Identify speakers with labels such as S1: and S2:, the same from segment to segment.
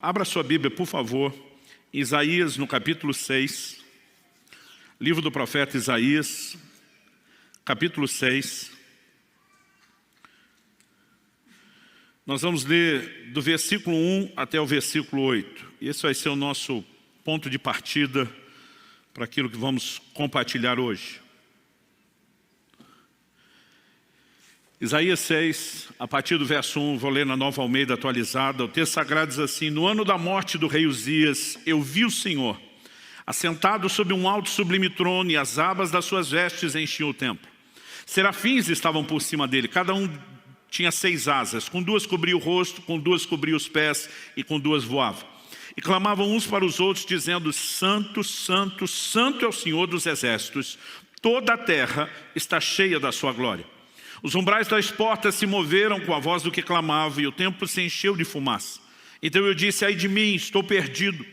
S1: Abra sua Bíblia, por favor, Isaías no capítulo 6, livro do profeta Isaías, capítulo 6. Nós vamos ler do versículo 1 até o versículo 8. Esse vai ser o nosso ponto de partida para aquilo que vamos compartilhar hoje. Isaías 6, a partir do verso 1, vou ler na Nova Almeida atualizada. O texto sagrado diz assim: no ano da morte do rei Uzias, eu vi o Senhor, assentado sobre um alto sublime trono, e as abas das suas vestes enchiam o templo. Serafins estavam por cima dele, cada um tinha 6 asas, com 2 cobria o rosto, com 2 cobria os pés, e com 2 voava. E clamavam uns para os outros, dizendo: Santo, Santo, Santo é o Senhor dos exércitos, toda a terra está cheia da sua glória. Os umbrais das portas se moveram com a voz do que clamava, e o templo se encheu de fumaça. Então eu disse: ai de mim, estou perdido,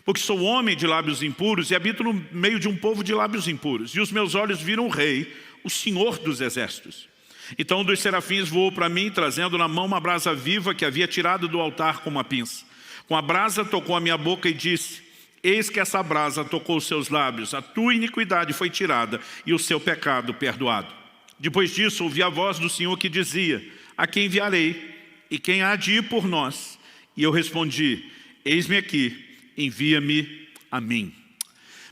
S1: porque sou homem de lábios impuros e habito no meio de um povo de lábios impuros. E os meus olhos viram o rei, o Senhor dos exércitos. Então um dos serafins voou para mim, trazendo na mão uma brasa viva que havia tirado do altar com uma pinça. Com a brasa tocou a minha boca e disse: eis que essa brasa tocou os seus lábios, a tua iniquidade foi tirada e o seu pecado perdoado. Depois disso, ouvi a voz do Senhor que dizia: a quem enviarei? E quem há de ir por nós? E eu respondi: eis-me aqui, envia-me a mim.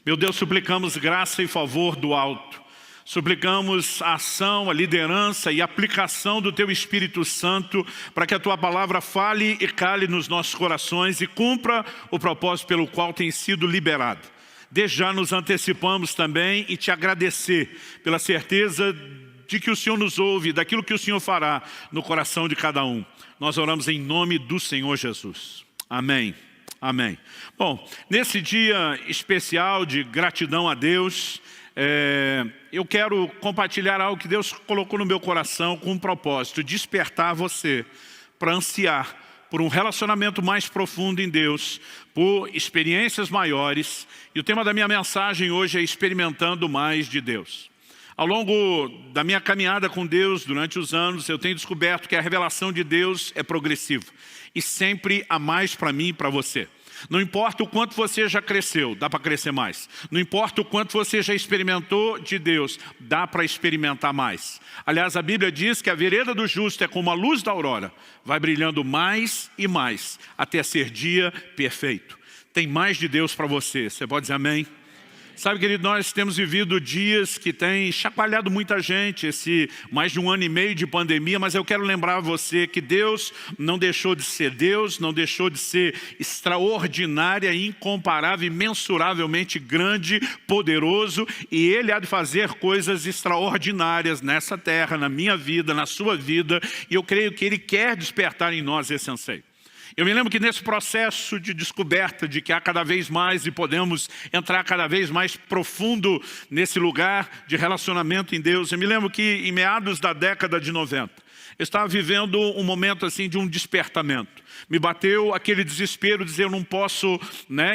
S1: Meu Deus, suplicamos graça e favor do alto. Suplicamos a ação, a liderança e a aplicação do Teu Espírito Santo para que a Tua palavra fale e cale nos nossos corações e cumpra o propósito pelo qual tem sido liberado. Desde já nos antecipamos também e Te agradecer pela certeza de que o Senhor nos ouve, daquilo que o Senhor fará no coração de cada um. Nós oramos em nome do Senhor Jesus. Amém. Amém. Bom, nesse dia especial de gratidão a Deus, eu quero compartilhar algo que Deus colocou no meu coração com um propósito: despertar você para ansiar por um relacionamento mais profundo em Deus, por experiências maiores. E o tema da minha mensagem hoje é experimentando mais de Deus. Ao longo da minha caminhada com Deus, durante os anos, eu tenho descoberto que a revelação de Deus é progressiva. E sempre há mais para mim e para você. Não importa o quanto você já cresceu, dá para crescer mais. Não importa o quanto você já experimentou de Deus, dá para experimentar mais. Aliás, a Bíblia diz que a vereda do justo é como a luz da aurora. Vai brilhando mais e mais, até ser dia perfeito. Tem mais de Deus para você. Você pode dizer amém? Sabe, querido, nós temos vivido dias que têm chacoalhado muita gente, esse mais de 1 ano e meio de pandemia, mas eu quero lembrar a você que Deus não deixou de ser Deus, não deixou de ser extraordinária, incomparável, imensuravelmente grande, poderoso, e Ele há de fazer coisas extraordinárias nessa terra, na minha vida, na sua vida, e eu creio que Ele quer despertar em nós esse anseio. Eu me lembro que nesse processo de descoberta de que há cada vez mais e podemos entrar cada vez mais profundo nesse lugar de relacionamento em Deus, eu me lembro que em meados da década de 90, eu estava vivendo um momento assim de um despertamento. Me bateu aquele desespero de dizer: eu não posso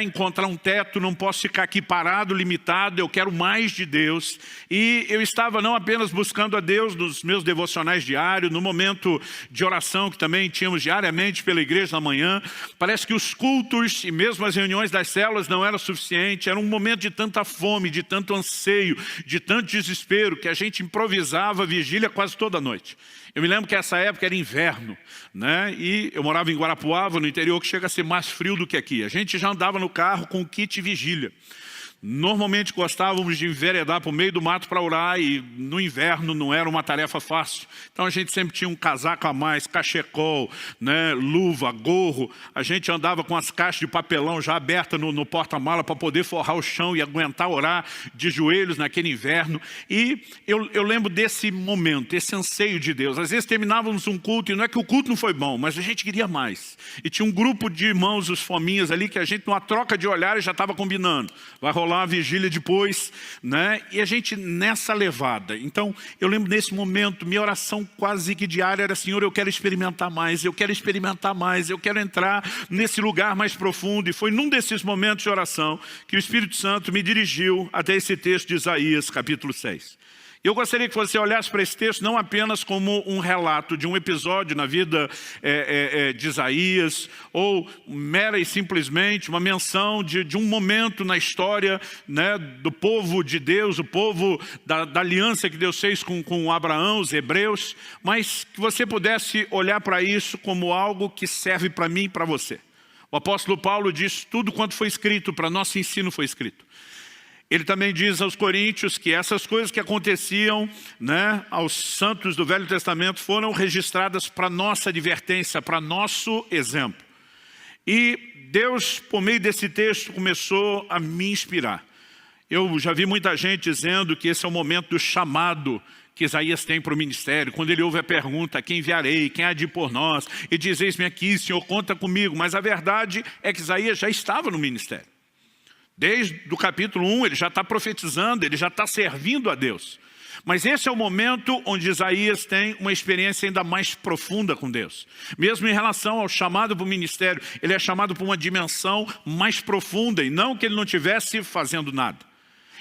S1: encontrar um teto, não posso ficar aqui parado, limitado, eu quero mais de Deus. E eu estava não apenas buscando a Deus nos meus devocionais diários, no momento de oração que também tínhamos diariamente pela igreja na manhã. Parece que os cultos e mesmo as reuniões das células não eram suficientes, era um momento de tanta fome, de tanto anseio, de tanto desespero, que a gente improvisava vigília quase toda noite. Eu me lembro que essa época era inverno, e eu morava em Guarapuava, no interior, que chega a ser mais frio do que aqui. A gente já andava no carro com kit vigília. Normalmente gostávamos de enveredar para o meio do mato para orar, e no inverno não era uma tarefa fácil. Então a gente sempre tinha um casaco a mais, cachecol, luva, gorro. A gente andava com as caixas de papelão já abertas no porta-mala para poder forrar o chão e aguentar orar de joelhos naquele inverno. E eu lembro desse momento, esse anseio de Deus. Às vezes terminávamos um culto, e não é que o culto não foi bom, mas a gente queria mais. E tinha um grupo de irmãos, os fominhas ali, que a gente numa troca de olhares já estava combinando. Vai rolar a vigília depois, e a gente nessa levada. Então eu lembro nesse momento, minha oração quase que diária era: Senhor, eu quero experimentar mais, eu quero experimentar mais, eu quero entrar nesse lugar mais profundo. E foi num desses momentos de oração que o Espírito Santo me dirigiu até esse texto de Isaías capítulo 6, Eu gostaria que você olhasse para esse texto não apenas como um relato de um episódio na vida de Isaías, ou mera e simplesmente uma menção de um momento na história, né, do povo de Deus, o povo da aliança que Deus fez com Abraão, os hebreus, mas que você pudesse olhar para isso como algo que serve para mim e para você. O apóstolo Paulo diz: tudo quanto foi escrito para nosso ensino foi escrito. Ele também diz aos coríntios que essas coisas que aconteciam, né, aos santos do Velho Testamento foram registradas para nossa advertência, para nosso exemplo. E Deus, por meio desse texto, começou a me inspirar. Eu já vi muita gente dizendo que esse é o momento do chamado que Isaías tem para o ministério, quando ele ouve a pergunta: quem enviarei, quem há de ir por nós? E diz: eis-me aqui, Senhor, conta comigo. Mas a verdade é que Isaías já estava no ministério. Desde o capítulo 1, ele já está profetizando, ele já está servindo a Deus. Mas esse é o momento onde Isaías tem uma experiência ainda mais profunda com Deus. Mesmo em relação ao chamado para o ministério, ele é chamado para uma dimensão mais profunda, e não que ele não estivesse fazendo nada.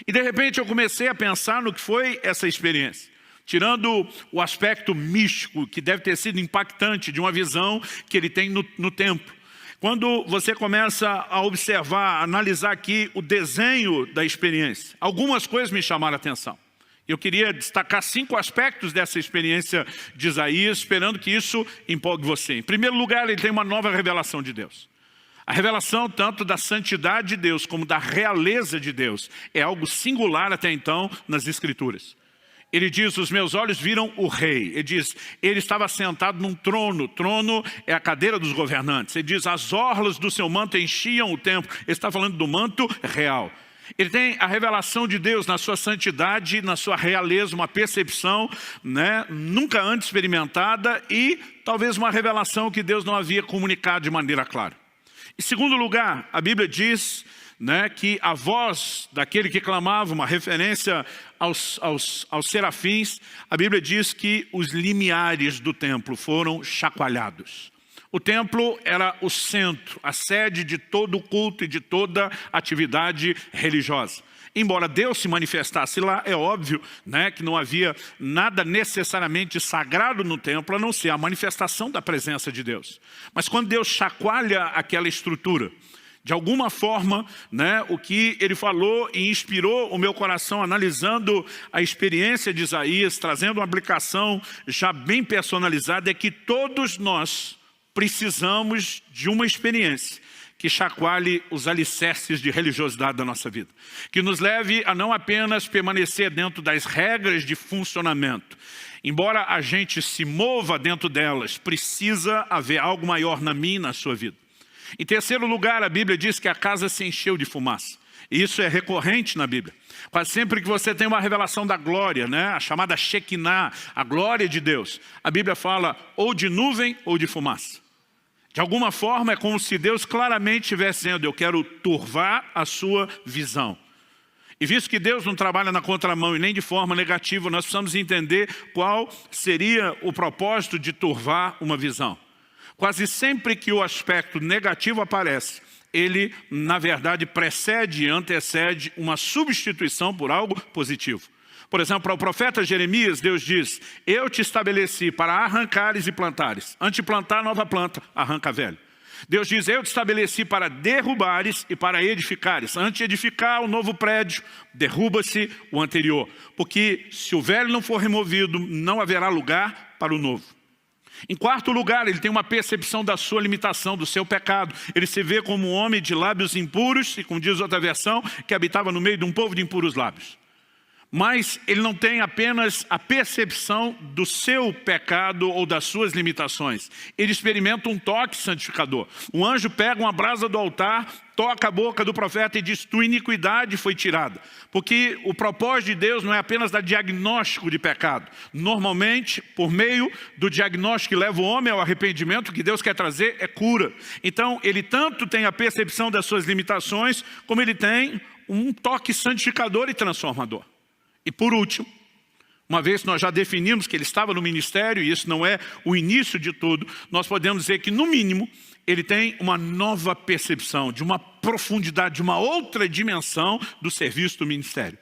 S1: E de repente eu comecei a pensar no que foi essa experiência. Tirando o aspecto místico, que deve ter sido impactante, de uma visão que ele tem no templo. Quando você começa a observar, a analisar aqui o desenho da experiência, algumas coisas me chamaram a atenção. Eu queria destacar 5 aspectos dessa experiência de Isaías, esperando que isso empolgue você. Em primeiro lugar, ele tem uma nova revelação de Deus. A revelação tanto da santidade de Deus como da realeza de Deus é algo singular até então nas Escrituras. Ele diz: os meus olhos viram o rei. Ele diz: ele estava sentado num trono. Trono é a cadeira dos governantes. Ele diz: as orlas do seu manto enchiam o templo. Ele está falando do manto real. Ele tem a revelação de Deus na sua santidade, na sua realeza, uma percepção, né, nunca antes experimentada, e talvez uma revelação que Deus não havia comunicado de maneira clara. Em segundo lugar, a Bíblia diz, né, que a voz daquele que clamava, uma referência aos serafins, a Bíblia diz que os limiares do templo foram chacoalhados. O templo era o centro, a sede de todo o culto e de toda atividade religiosa. Embora Deus se manifestasse lá, é óbvio, né, que não havia nada necessariamente sagrado no templo, a não ser a manifestação da presença de Deus. Mas quando Deus chacoalha aquela estrutura, de alguma forma, né, o que ele falou e inspirou o meu coração, analisando a experiência de Isaías, trazendo uma aplicação já bem personalizada, é que todos nós precisamos de uma experiência que chacoalhe os alicerces de religiosidade da nossa vida. Que nos leve a não apenas permanecer dentro das regras de funcionamento. Embora a gente se mova dentro delas, precisa haver algo maior na minha e na sua vida. Em terceiro lugar, a Bíblia diz que a casa se encheu de fumaça. E isso é recorrente na Bíblia. Quase sempre que você tem uma revelação da glória, né, a chamada Shekinah, a glória de Deus, a Bíblia fala ou de nuvem ou de fumaça. De alguma forma é como se Deus claramente estivesse dizendo: eu quero turvar a sua visão. E visto que Deus não trabalha na contramão e nem de forma negativa, nós precisamos entender qual seria o propósito de turvar uma visão. Quase sempre que o aspecto negativo aparece, ele, na verdade, precede e antecede uma substituição por algo positivo. Por exemplo, para o profeta Jeremias, Deus diz: eu te estabeleci para arrancares e plantares. Antes de plantar nova planta, arranca velho. Deus diz: eu te estabeleci para derrubares e para edificares. Antes de edificar o novo prédio, derruba-se o anterior. Porque se o velho não for removido, não haverá lugar para o novo. Em quarto lugar, ele tem uma percepção da sua limitação, do seu pecado. Ele se vê como um homem de lábios impuros, e como diz outra versão, que habitava no meio de um povo de impuros lábios. Mas ele não tem apenas a percepção do seu pecado ou das suas limitações. Ele experimenta um toque santificador. Um anjo pega uma brasa do altar, toca a boca do profeta e diz: tua iniquidade foi tirada. Porque o propósito de Deus não é apenas dar diagnóstico de pecado. Normalmente, por meio do diagnóstico que leva o homem ao arrependimento, o que Deus quer trazer é cura. Então, ele tanto tem a percepção das suas limitações, como ele tem um toque santificador e transformador. E por último, uma vez que nós já definimos que ele estava no ministério, e isso não é o início de tudo, nós podemos dizer que, no mínimo, ele tem uma nova percepção, de uma profundidade, de uma outra dimensão do serviço do ministério.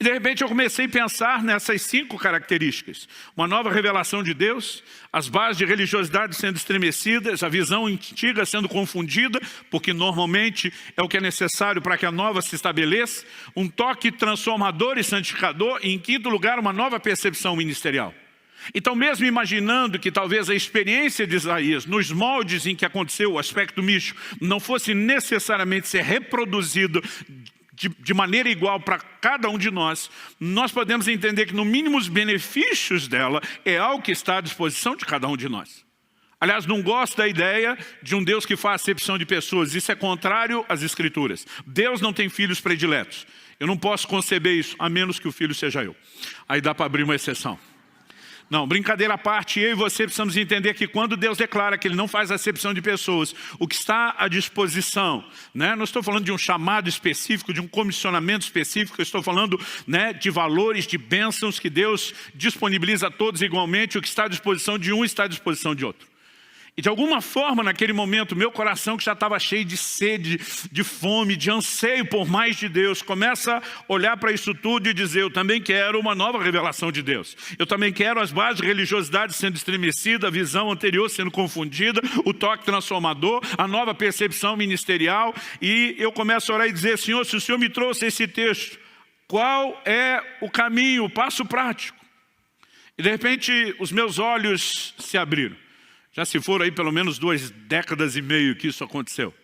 S1: E de repente eu comecei a pensar nessas 5 características. Uma nova revelação de Deus, as bases de religiosidade sendo estremecidas, a visão antiga sendo confundida, porque normalmente é o que é necessário para que a nova se estabeleça, um toque transformador e santificador, e em quinto lugar, uma nova percepção ministerial. Então, mesmo imaginando que talvez a experiência de Isaías, nos moldes em que aconteceu o aspecto místico, não fosse necessariamente ser reproduzido de maneira igual para cada um de nós, nós podemos entender que, no mínimo, os benefícios dela é algo que está à disposição de cada um de nós. Aliás, não gosto da ideia de um Deus que faz acepção de pessoas. Isso é contrário às Escrituras. Deus não tem filhos prediletos. Eu não posso conceber isso, a menos que o filho seja eu. Aí dá para abrir uma exceção. Não, brincadeira à parte, eu e você precisamos entender que quando Deus declara que Ele não faz acepção de pessoas, o que está à disposição, né? Não estou falando de um chamado específico, de um comissionamento específico, eu estou falando, né, de valores, de bênçãos que Deus disponibiliza a todos igualmente, o que está à disposição de um está à disposição de outro. E de alguma forma, naquele momento, meu coração que já estava cheio de sede, de fome, de anseio por mais de Deus, começa a olhar para isso tudo e dizer, eu também quero uma nova revelação de Deus. Eu também quero as bases de religiosidade sendo estremecida, a visão anterior sendo confundida, o toque transformador, a nova percepção ministerial. E eu começo a orar e dizer, Senhor, se o Senhor me trouxe esse texto, qual é o caminho, o passo prático? E de repente, os meus olhos se abriram. Já se foram aí pelo menos 2 décadas e meia que isso aconteceu.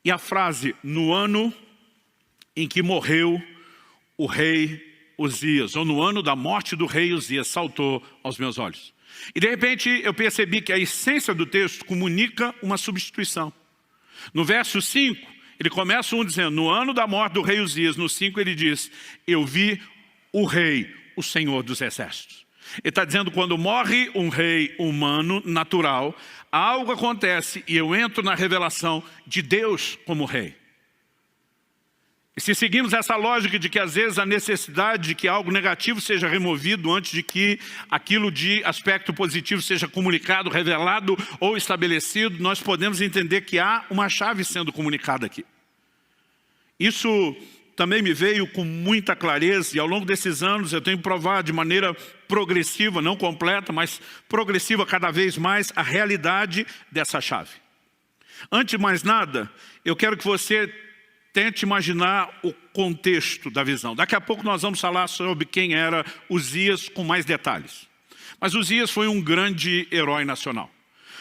S1: E a frase, no ano em que morreu o rei Uzias, ou no ano da morte do rei Uzias, saltou aos meus olhos. E de repente eu percebi que a essência do texto comunica uma substituição. No verso 5, ele começa dizendo, no ano da morte do rei Uzias, no 5 ele diz, eu vi o rei, o Senhor dos exércitos. Ele está dizendo, quando morre um rei humano, natural, algo acontece e eu entro na revelação de Deus como rei. E se seguimos essa lógica de que às vezes a necessidade de que algo negativo seja removido antes de que aquilo de aspecto positivo seja comunicado, revelado ou estabelecido, nós podemos entender que há uma chave sendo comunicada aqui. Isso também me veio com muita clareza e ao longo desses anos eu tenho provado de maneira progressiva, não completa, mas progressiva cada vez mais, a realidade dessa chave. Antes de mais nada, eu quero que você tente imaginar o contexto da visão. Daqui a pouco nós vamos falar sobre quem era Uzias com mais detalhes. Mas Uzias foi um grande herói nacional.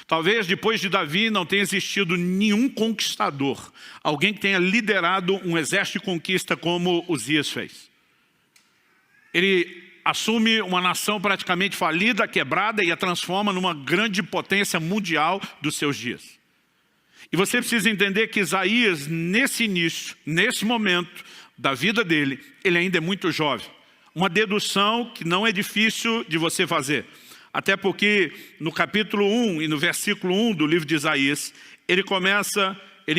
S1: Talvez depois de Davi não tenha existido nenhum conquistador, alguém que tenha liderado um exército de conquista como Uzias fez. Ele assume uma nação praticamente falida, quebrada e a transforma numa grande potência mundial dos seus dias. E você precisa entender que Isaías, nesse início, nesse momento da vida dele, ele ainda é muito jovem. Uma dedução que não é difícil de você fazer. Até porque no capítulo 1 e no versículo 1 do livro de Isaías, ele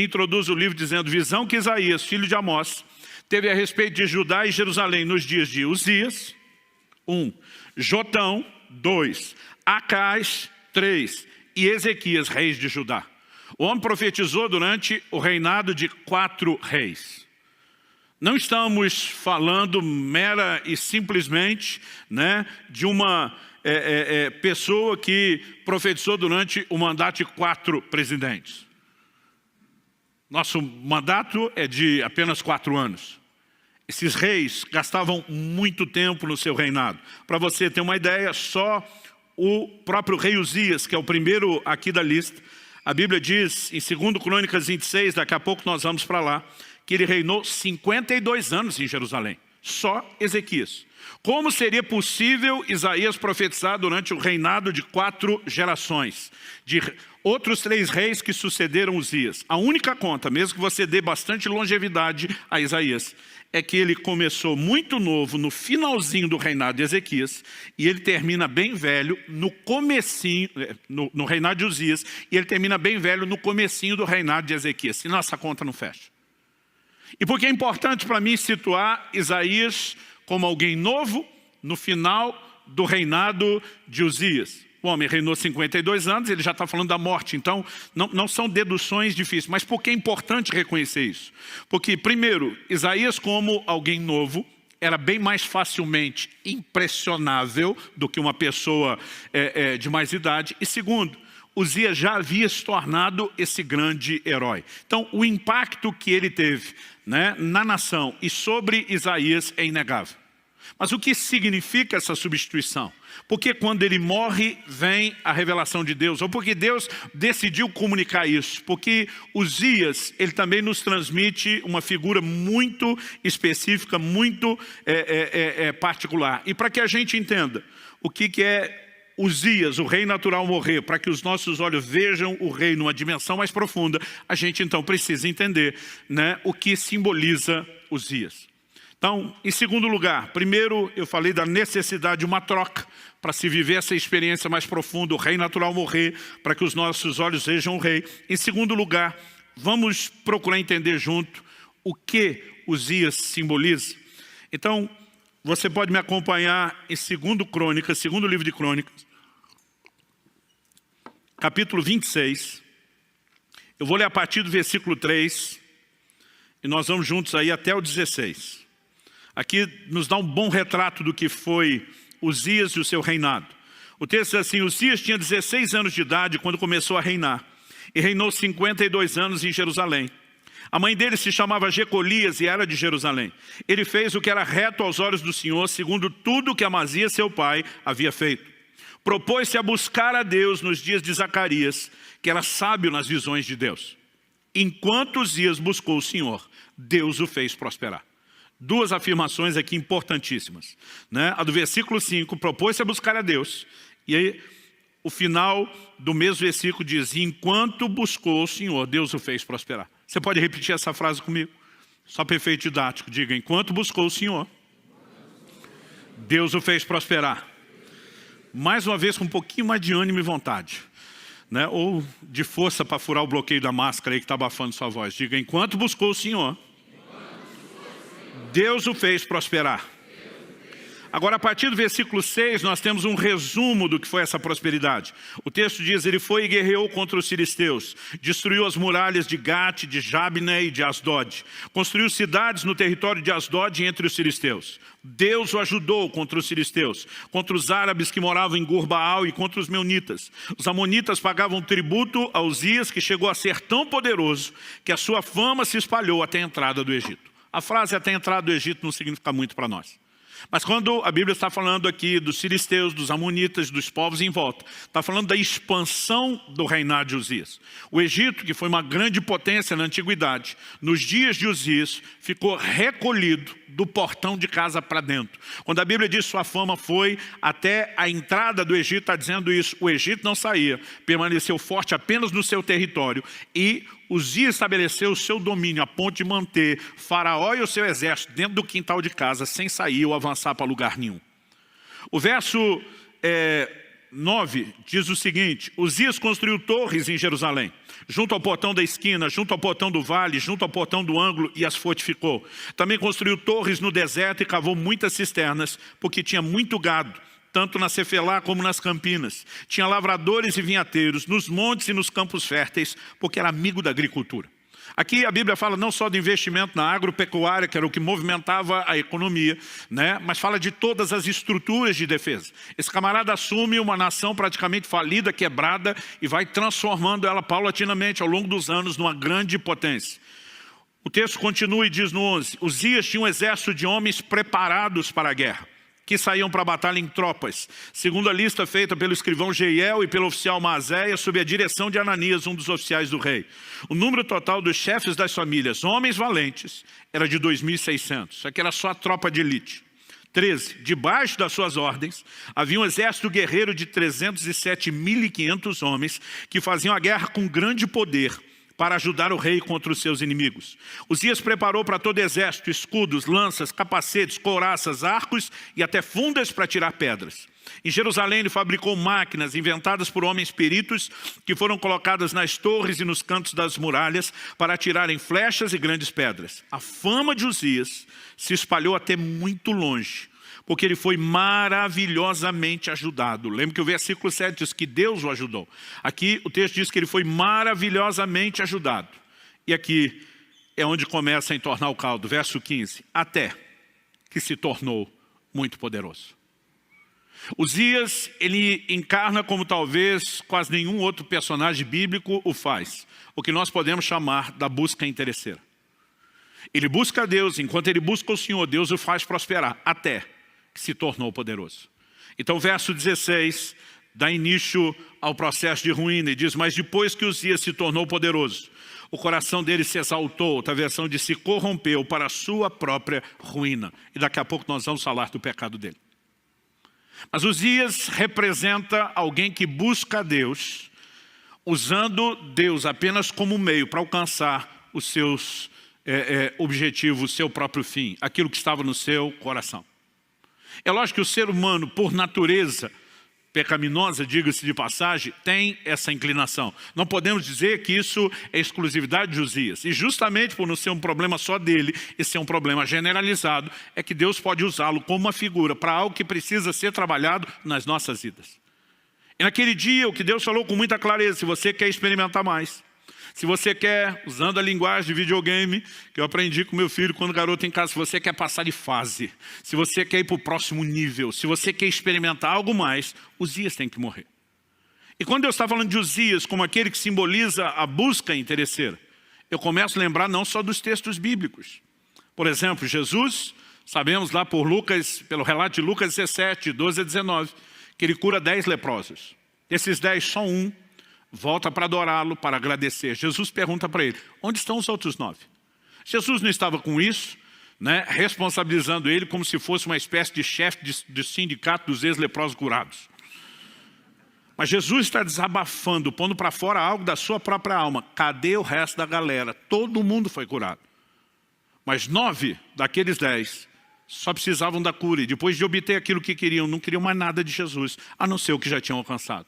S1: introduz o livro dizendo, visão que Isaías, filho de Amós, teve a respeito de Judá e Jerusalém nos dias de Uzias, 1, Jotão, 2, Acais, 3 e Ezequias, reis de Judá. O homem profetizou durante o reinado de 4 reis. Não estamos falando mera e simplesmente, né, de uma pessoa que profetizou durante o mandato de 4 presidentes. Nosso mandato é de apenas 4 anos. Esses reis gastavam muito tempo no seu reinado. Para você ter uma ideia, só o próprio rei Uzias, que é o primeiro aqui da lista, a Bíblia diz em 2 Crônicas 26, daqui a pouco nós vamos para lá, que ele reinou 52 anos em Jerusalém. Só Ezequias. Como seria possível Isaías profetizar durante o reinado de 4 gerações? De outros 3 reis que sucederam Uzias. A única conta, mesmo que você dê bastante longevidade a Isaías, é que ele começou muito novo no finalzinho do reinado de Ezequias e ele termina bem velho no comecinho, no reinado de Uzias, e ele termina bem velho no comecinho do reinado de Ezequias. Se nossa conta não fecha. E por que é importante para mim situar Isaías como alguém novo no final do reinado de Uzias? O homem reinou 52 anos, ele já está falando da morte, então não são deduções difíceis. Mas por que é importante reconhecer isso? Porque, primeiro, Isaías como alguém novo era bem mais facilmente impressionável do que uma pessoa de mais idade. E segundo, Uzias já havia se tornado esse grande herói. Então, o impacto que ele teve, né, na nação e sobre Isaías é inegável. Mas o que significa essa substituição? Porque quando ele morre, vem a revelação de Deus, ou porque Deus decidiu comunicar isso? Porque Uzias, ele também nos transmite uma figura muito específica, muito particular. E para que a gente entenda o que é Uzias, o rei natural, morrer, para que os nossos olhos vejam o rei numa dimensão mais profunda, a gente então precisa entender, né, o que simboliza Uzias. Então, em segundo lugar, primeiro eu falei da necessidade de uma troca para se viver essa experiência mais profunda, o rei natural morrer, para que os nossos olhos vejam o rei. Em segundo lugar, vamos procurar entender junto o que Uzias simboliza. Então, você pode me acompanhar em 2 Crônicas, segundo livro de Crônicas, capítulo 26. Eu vou ler a partir do versículo 3 e nós vamos juntos aí até o 16. Aqui nos dá um bom retrato do que foi Uzias e o seu reinado. O texto diz assim: Uzias tinha 16 anos de idade quando começou a reinar, e reinou 52 anos em Jerusalém. A mãe dele se chamava Jecolias e era de Jerusalém. Ele fez o que era reto aos olhos do Senhor, segundo tudo que Amazias, seu pai, havia feito. Propôs-se a buscar a Deus nos dias de Zacarias, que era sábio nas visões de Deus. Enquanto Uzias buscou o Senhor, Deus o fez prosperar. Duas afirmações aqui importantíssimas, né? A do versículo 5, propôs-se a buscar a Deus. E aí, o final do mesmo versículo diz: enquanto buscou o Senhor, Deus o fez prosperar. Você pode repetir essa frase comigo? Só para efeito didático, diga: enquanto buscou o Senhor, Deus o fez prosperar. Mais uma vez, com um pouquinho mais de ânimo e vontade, né? Ou de força para furar o bloqueio da máscara aí que está abafando sua voz. Diga: enquanto buscou o Senhor, Deus o fez prosperar. Agora, a partir do versículo 6, nós temos um resumo do que foi essa prosperidade. O texto diz: ele foi e guerreou contra os filisteus, destruiu as muralhas de Gate, de Jabne e de Asdod, construiu cidades no território de Asdod e entre os filisteus. Deus o ajudou contra os filisteus, contra os árabes que moravam em Gur-Baal e contra os meunitas. Os amonitas pagavam tributo a Uzias, que chegou a ser tão poderoso que a sua fama se espalhou até a entrada do Egito. A frase até a entrada do Egito não significa muito para nós. Mas quando a Bíblia está falando aqui dos filisteus, dos amonitas, dos povos em volta, está falando da expansão do reinado de Uzias. O Egito, que foi uma grande potência na antiguidade, nos dias de Uzias, ficou recolhido do portão de casa para dentro. Quando a Bíblia diz sua fama foi até a entrada do Egito, está dizendo isso: o Egito não saía, permaneceu forte apenas no seu território, e Uzias estabeleceu o seu domínio a ponto de manter Faraó e o seu exército dentro do quintal de casa, sem sair ou avançar para lugar nenhum. O verso 9 diz o seguinte: Uzias construiu torres em Jerusalém, junto ao portão da esquina, junto ao portão do vale, junto ao portão do ângulo, e as fortificou. Também construiu torres no deserto e cavou muitas cisternas, porque tinha muito gado, tanto na Cefelá como nas campinas. Tinha lavradores e vinhateiros, nos montes e nos campos férteis, porque era amigo da agricultura. Aqui a Bíblia fala não só do investimento na agropecuária, que era o que movimentava a economia, né? Mas fala de todas as estruturas de defesa. Esse camarada assume uma nação praticamente falida, quebrada, e vai transformando ela paulatinamente ao longo dos anos numa grande potência. O texto continua e diz no 11, Uzias tinha um exército de homens preparados para a guerra, que saíam para a batalha em tropas, segundo a lista feita pelo escrivão Jeiel e pelo oficial Maazéia, sob a direção de Ananias, um dos oficiais do rei. O número total dos chefes das famílias, homens valentes, era de 2.600. Isso aqui era só a tropa de elite. 13. Debaixo das suas ordens, havia um exército guerreiro de 307.500 homens, que faziam a guerra com grande poder, para ajudar o rei contra os seus inimigos. Uzias preparou para todo exército escudos, lanças, capacetes, couraças, arcos e até fundas para tirar pedras. Em Jerusalém ele fabricou máquinas inventadas por homens peritos que foram colocadas nas torres e nos cantos das muralhas para atirarem flechas e grandes pedras. A fama de Uzias se espalhou até muito longe, porque ele foi maravilhosamente ajudado. Lembra que o versículo 7 diz que Deus o ajudou. Aqui o texto diz que ele foi maravilhosamente ajudado. E aqui é onde começa a entornar o caldo. Verso 15. Até que se tornou muito poderoso. Uzias, ele encarna como talvez quase nenhum outro personagem bíblico o faz, o que nós podemos chamar da busca interesseira. Ele busca a Deus, enquanto ele busca o Senhor, Deus o faz prosperar, até que se tornou poderoso. Então, verso 16 dá início ao processo de ruína e diz: mas depois que Uzias se tornou poderoso, o coração dele se exaltou, outra versão diz, se corrompeu para a sua própria ruína. E daqui a pouco nós vamos falar do pecado dele. Mas Uzias representa alguém que busca a Deus, usando Deus apenas como meio para alcançar os seus objetivos, o seu próprio fim, aquilo que estava no seu coração. É lógico que o ser humano, por natureza pecaminosa, diga-se de passagem, tem essa inclinação. Não podemos dizer que isso é exclusividade de Uzias. E justamente por não ser um problema só dele, e ser um problema generalizado, é que Deus pode usá-lo como uma figura para algo que precisa ser trabalhado nas nossas vidas. E naquele dia, o que Deus falou com muita clareza: se você quer experimentar mais, se você quer, usando a linguagem de videogame, que eu aprendi com meu filho quando garoto em casa, se você quer passar de fase, se você quer ir para o próximo nível, se você quer experimentar algo mais, Uzias tem que morrer. E quando Deus está falando de Uzias como aquele que simboliza a busca interesseira, eu começo a lembrar não só dos textos bíblicos. Por exemplo, Jesus, sabemos lá por Lucas, pelo relato de Lucas 17, 12 a 19, que ele cura 10 leprosos. Desses 10, só um volta para adorá-lo, para agradecer. Jesus pergunta para ele: onde estão os outros 9? Jesus não estava com isso, né, responsabilizando ele como se fosse uma espécie de chefe de sindicato dos ex-leprosos curados. Mas Jesus está desabafando, pondo para fora algo da sua própria alma. Cadê o resto da galera? Todo mundo foi curado. Mas 9 daqueles 10 só precisavam da cura. E depois de obter aquilo que queriam, não queriam mais nada de Jesus, a não ser o que já tinham alcançado.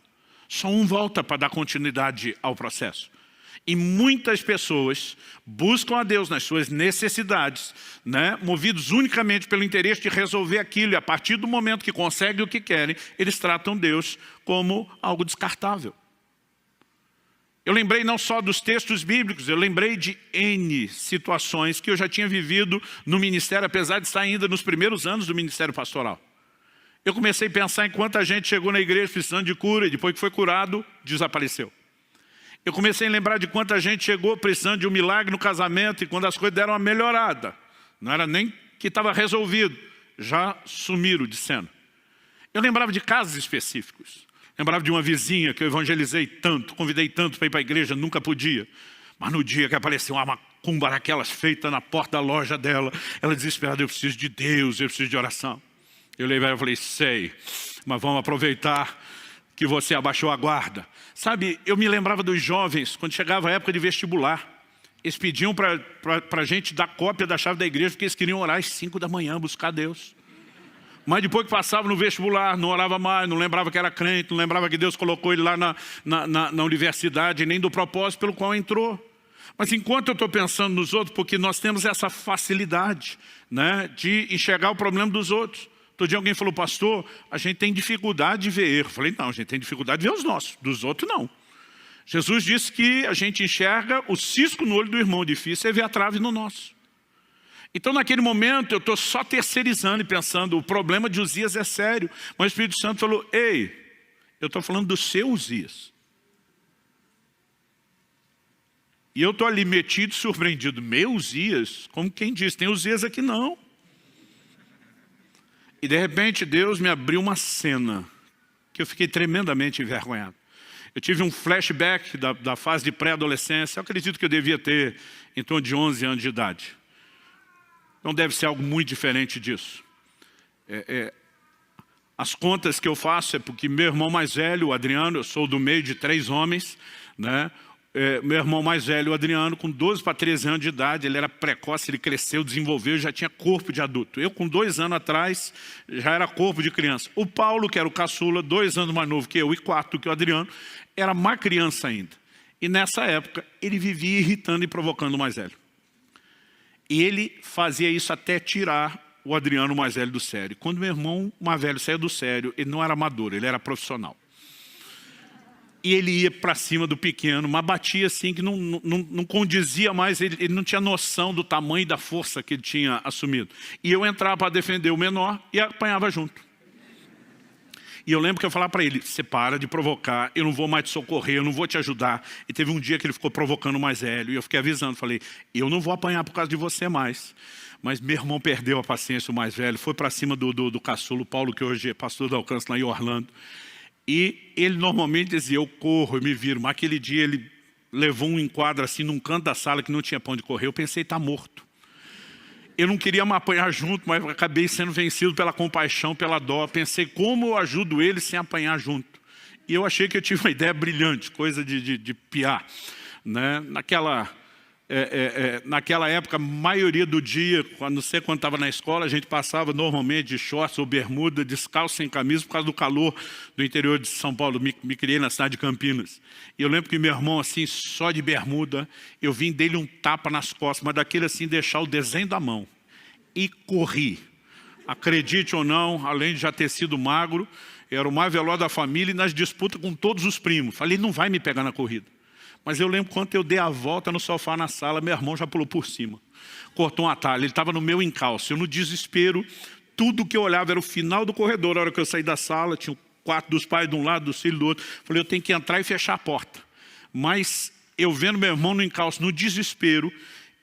S1: Só um volta para dar continuidade ao processo. E muitas pessoas buscam a Deus nas suas necessidades, né, movidos unicamente pelo interesse de resolver aquilo. E a partir do momento que conseguem o que querem, eles tratam Deus como algo descartável. Eu lembrei não só dos textos bíblicos, eu lembrei de N situações que eu já tinha vivido no ministério, apesar de estar ainda nos primeiros anos do ministério pastoral. Eu comecei a pensar em quanta gente chegou na igreja precisando de cura e depois que foi curado, desapareceu. Eu comecei a lembrar de quanta gente chegou precisando de um milagre no casamento e quando as coisas deram uma melhorada, não era nem que estava resolvido, já sumiram de cena. Eu lembrava de casos específicos. Lembrava de uma vizinha que eu evangelizei tanto, convidei tanto para ir para a igreja, nunca podia. Mas no dia que apareceu uma macumba daquelas feita na porta da loja dela, ela desesperada: eu preciso de Deus, eu preciso de oração. Eu levei e falei: sei, mas vamos aproveitar que você abaixou a guarda. Sabe, eu me lembrava dos jovens, quando chegava a época de vestibular, eles pediam para a gente dar cópia da chave da igreja, porque eles queriam orar às 5 da manhã, buscar Deus. Mas depois que passava no vestibular, não orava mais, não lembrava que era crente, não lembrava que Deus colocou ele lá na universidade, nem do propósito pelo qual entrou. Mas enquanto eu estou pensando nos outros, porque nós temos essa facilidade, né, de enxergar o problema dos outros. Todo dia alguém falou: pastor, a gente tem dificuldade de ver erro. Eu falei: não, a gente tem dificuldade de ver os nossos, dos outros não. Jesus disse que a gente enxerga o cisco no olho do irmão, difícil é ver a trave no nosso. Então naquele momento eu estou só terceirizando e pensando: o problema de Uzias é sério. Mas o Espírito Santo falou: ei, eu estou falando do seu Uzias. E eu estou ali metido, surpreendido: meu Uzias? Como quem diz, tem Uzias aqui não. E de repente Deus me abriu uma cena que eu fiquei tremendamente envergonhado. Eu tive um flashback da fase de pré-adolescência. Eu acredito que eu devia ter em torno de 11 anos de idade. Não deve ser algo muito diferente disso. As contas que eu faço é porque meu irmão mais velho, o Adriano, eu sou do meio de 3 homens, né? Meu irmão mais velho, o Adriano, com 12 para 13 anos de idade, ele era precoce, ele cresceu, desenvolveu, já tinha corpo de adulto. Eu, com 2 anos atrás, já era corpo de criança. O Paulo, que era o caçula, 2 anos mais novo que eu e 4 que o Adriano, era uma criança ainda. E nessa época, ele vivia irritando e provocando o mais velho. E ele fazia isso até tirar o Adriano mais velho do sério. Quando meu irmão mais velho saiu do sério, ele não era amador, ele era profissional. e ele ia para cima do pequeno, mas batia assim que não condizia mais, ele não tinha noção do tamanho e da força que ele tinha assumido. E eu entrava para defender o menor e apanhava junto. E eu lembro que eu falava para ele, você para de provocar, eu não vou mais te socorrer, eu não vou te ajudar. E teve um dia que ele ficou provocando o mais velho, e eu fiquei avisando, falei, eu não vou apanhar por causa de você mais. Mas meu irmão perdeu a paciência, o mais velho, foi para cima do caçulo, Paulo, que hoje é pastor do Alcance lá em Orlando. E ele normalmente dizia, eu corro, eu me viro. Mas aquele dia ele levou um enquadro assim num canto da sala que não tinha pra onde correr. Eu pensei, está morto. Eu não queria me apanhar junto, mas acabei sendo vencido pela compaixão, pela dó. Pensei, como eu ajudo ele sem apanhar junto? E eu achei que eu tive uma ideia brilhante, coisa de piar. Né? Naquela época, a maioria do dia, não sei quando estava na escola, a gente passava normalmente de shorts ou bermuda, descalço, sem camisa, por causa do calor do interior de São Paulo. Me criei na cidade de Campinas. E eu lembro que meu irmão, assim, só de bermuda, eu vim dele um tapa nas costas, mas daquele assim, deixar o desenho da mão. E corri. Acredite ou não, além de já ter sido magro, eu era o mais veloz da família e nas disputas com todos os primos. Falei, não vai me pegar na corrida. Mas eu lembro quando eu dei a volta no sofá na sala, meu irmão já pulou por cima. Cortou um atalho, ele estava no meu encalço. Eu no desespero, tudo que eu olhava era o final do corredor. A hora que eu saí da sala, tinha o quarto dos pais de um lado, dos filhos do outro. Falei, eu tenho que entrar e fechar a porta. Mas eu vendo meu irmão no encalço, no desespero,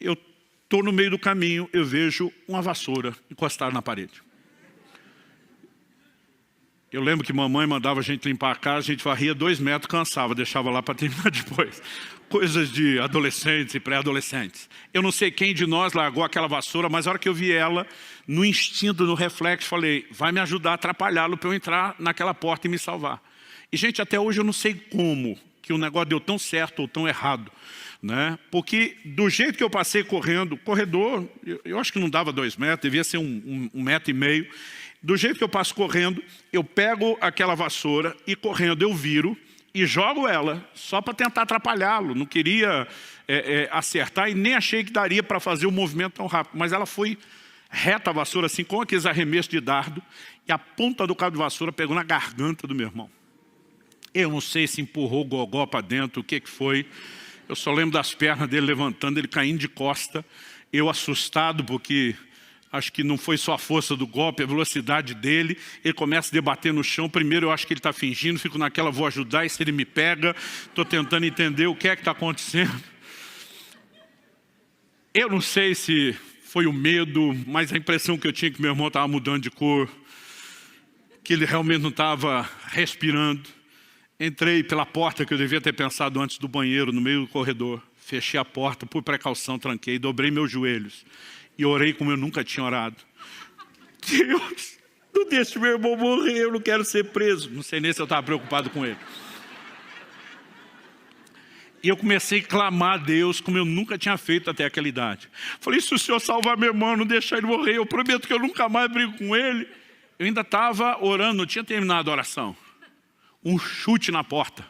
S1: eu estou no meio do caminho, eu vejo uma vassoura encostada na parede. Eu lembro que mamãe mandava a gente limpar a casa, a gente varria 2 metros, cansava, deixava lá para terminar depois. Coisas de adolescentes e pré-adolescentes. Eu não sei quem de nós largou aquela vassoura, mas a hora que eu vi ela, no instinto, no reflexo, falei, vai me ajudar a atrapalhá-lo para eu entrar naquela porta e me salvar. E, gente, até hoje eu não sei como que o negócio deu tão certo ou tão errado. Né? Porque do jeito que eu passei correndo, corredor, eu acho que não dava 2 metros, devia ser 1,5 metro. Do jeito que eu passo correndo, eu pego aquela vassoura e correndo eu viro e jogo ela, só para tentar atrapalhá-lo. Não queria acertar e nem achei que daria para fazer o movimento tão rápido. Mas ela foi reta a vassoura, assim, com aqueles arremessos de dardo, e a ponta do cabo de vassoura pegou na garganta do meu irmão. Eu não sei se empurrou o gogó para dentro, o que foi. Eu só lembro das pernas dele levantando, ele caindo de costa. Eu assustado, porque acho que não foi só a força do golpe, a velocidade dele. Ele começa a debater no chão. Primeiro eu acho que ele está fingindo, fico naquela, vou ajudar, e se ele me pega, estou tentando entender o que é que está acontecendo. Eu não sei se foi o medo, mas a impressão que eu tinha que meu irmão estava mudando de cor, que ele realmente não estava respirando. Entrei pela porta que eu devia ter pensado antes do banheiro, no meio do corredor. Fechei a porta, por precaução, tranquei, dobrei meus joelhos. E orei como eu nunca tinha orado. Deus, não deixe meu irmão morrer, eu não quero ser preso. Não sei nem se eu estava preocupado com ele. E eu comecei a clamar a Deus como eu nunca tinha feito até aquela idade. Falei, se o Senhor salvar meu irmão, não deixar ele morrer, eu prometo que eu nunca mais brigo com ele. Eu ainda estava orando, não tinha terminado a oração. Um chute na porta.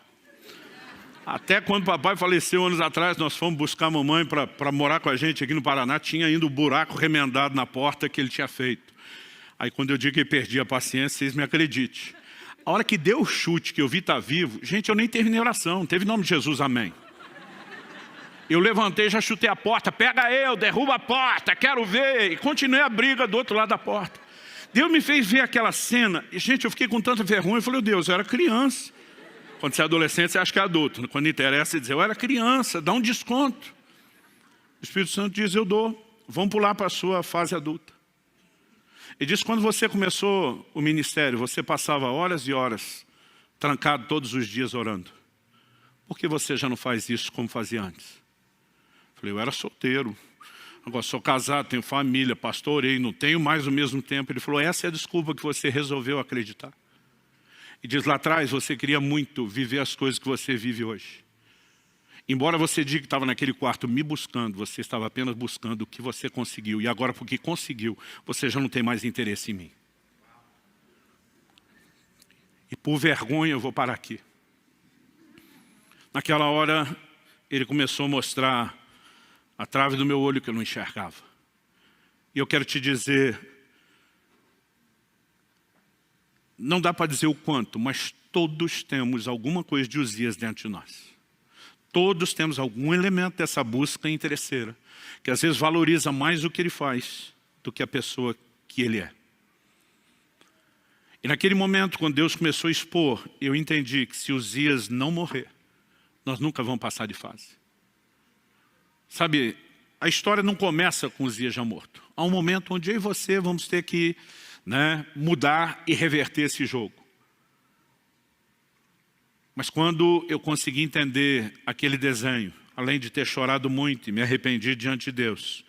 S1: Até quando o papai faleceu anos atrás, nós fomos buscar a mamãe para morar com a gente aqui no Paraná, tinha ainda o buraco remendado na porta que ele tinha feito. Aí quando eu digo que perdi a paciência, vocês me acreditem. A hora que deu o chute, que eu vi estar vivo, gente, eu nem terminei a oração, não teve nome de Jesus, amém. Eu levantei, já chutei a porta, pega eu, derruba a porta, quero ver. E continuei a briga do outro lado da porta. Deus me fez ver aquela cena, e gente, eu fiquei com tanta vergonha, eu falei, Deus, eu era criança. Quando você é adolescente, você acha que é adulto. Quando interessa, dizer, eu era criança, dá um desconto. O Espírito Santo diz, eu dou. Vamos pular para a sua fase adulta. Ele diz, quando você começou o ministério, você passava horas e horas, trancado todos os dias orando. Por que você já não faz isso como fazia antes? Eu falei, eu era solteiro. Agora sou casado, tenho família, pastorei, não tenho mais o mesmo tempo. Ele falou, essa é a desculpa que você resolveu acreditar. E diz, lá atrás você queria muito viver as coisas que você vive hoje. Embora você diga que estava naquele quarto me buscando, você estava apenas buscando o que você conseguiu. E agora, porque conseguiu, você já não tem mais interesse em mim. E por vergonha eu vou parar aqui. Naquela hora, ele começou a mostrar a trave do meu olho que eu não enxergava. E eu quero te dizer, não dá para dizer o quanto, mas todos temos alguma coisa de Uzias dentro de nós. Todos temos algum elemento dessa busca interesseira, que às vezes valoriza mais o que ele faz do que a pessoa que ele é. E naquele momento, quando Deus começou a expor, eu entendi que se Uzias não morrer, nós nunca vamos passar de fase. Sabe, a história não começa com Uzias já morto. Há um momento onde eu e você vamos ter que mudar e reverter esse jogo. Mas quando eu consegui entender aquele desenho, além de ter chorado muito e me arrependi diante de Deus,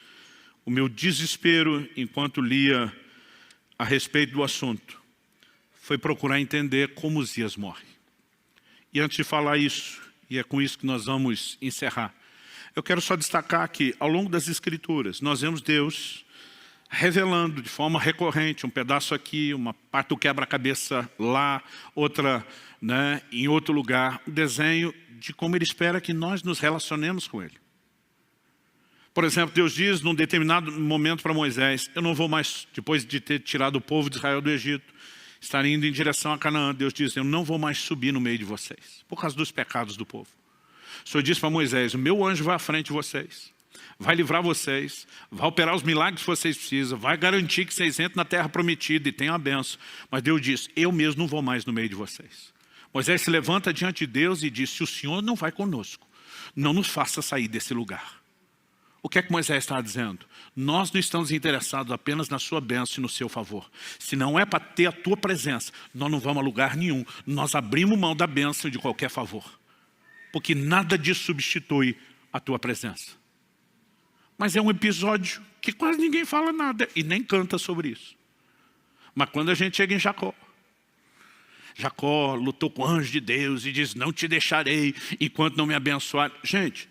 S1: o meu desespero enquanto lia a respeito do assunto foi procurar entender como Uzias morre. E antes de falar isso, e é com isso que nós vamos encerrar, eu quero só destacar que ao longo das Escrituras nós vemos Deus revelando de forma recorrente um pedaço aqui, uma parte do quebra-cabeça lá, outra em outro lugar, um desenho de como Ele espera que nós nos relacionemos com Ele. Por exemplo, Deus diz num determinado momento para Moisés, eu não vou mais, depois de ter tirado o povo de Israel do Egito, estar indo em direção a Canaã, Deus diz, eu não vou mais subir no meio de vocês, por causa dos pecados do povo. O Senhor disse para Moisés, o meu anjo vai à frente de vocês, vai livrar vocês, vai operar os milagres que vocês precisam, vai garantir que vocês entrem na terra prometida e tenham a bênção. Mas Deus diz, eu mesmo não vou mais no meio de vocês. Moisés se levanta diante de Deus e diz, se o Senhor não vai conosco, não nos faça sair desse lugar. O que é que Moisés está dizendo? Nós não estamos interessados apenas na sua bênção e no seu favor. Se não é para ter a tua presença, nós não vamos a lugar nenhum. Nós abrimos mão da bênção e de qualquer favor. Porque nada disso substitui a tua presença. Mas é um episódio que quase ninguém fala nada e nem canta sobre isso. Mas quando a gente chega em Jacó, Jacó lutou com o anjo de Deus e diz, não te deixarei enquanto não me abençoar. Gente,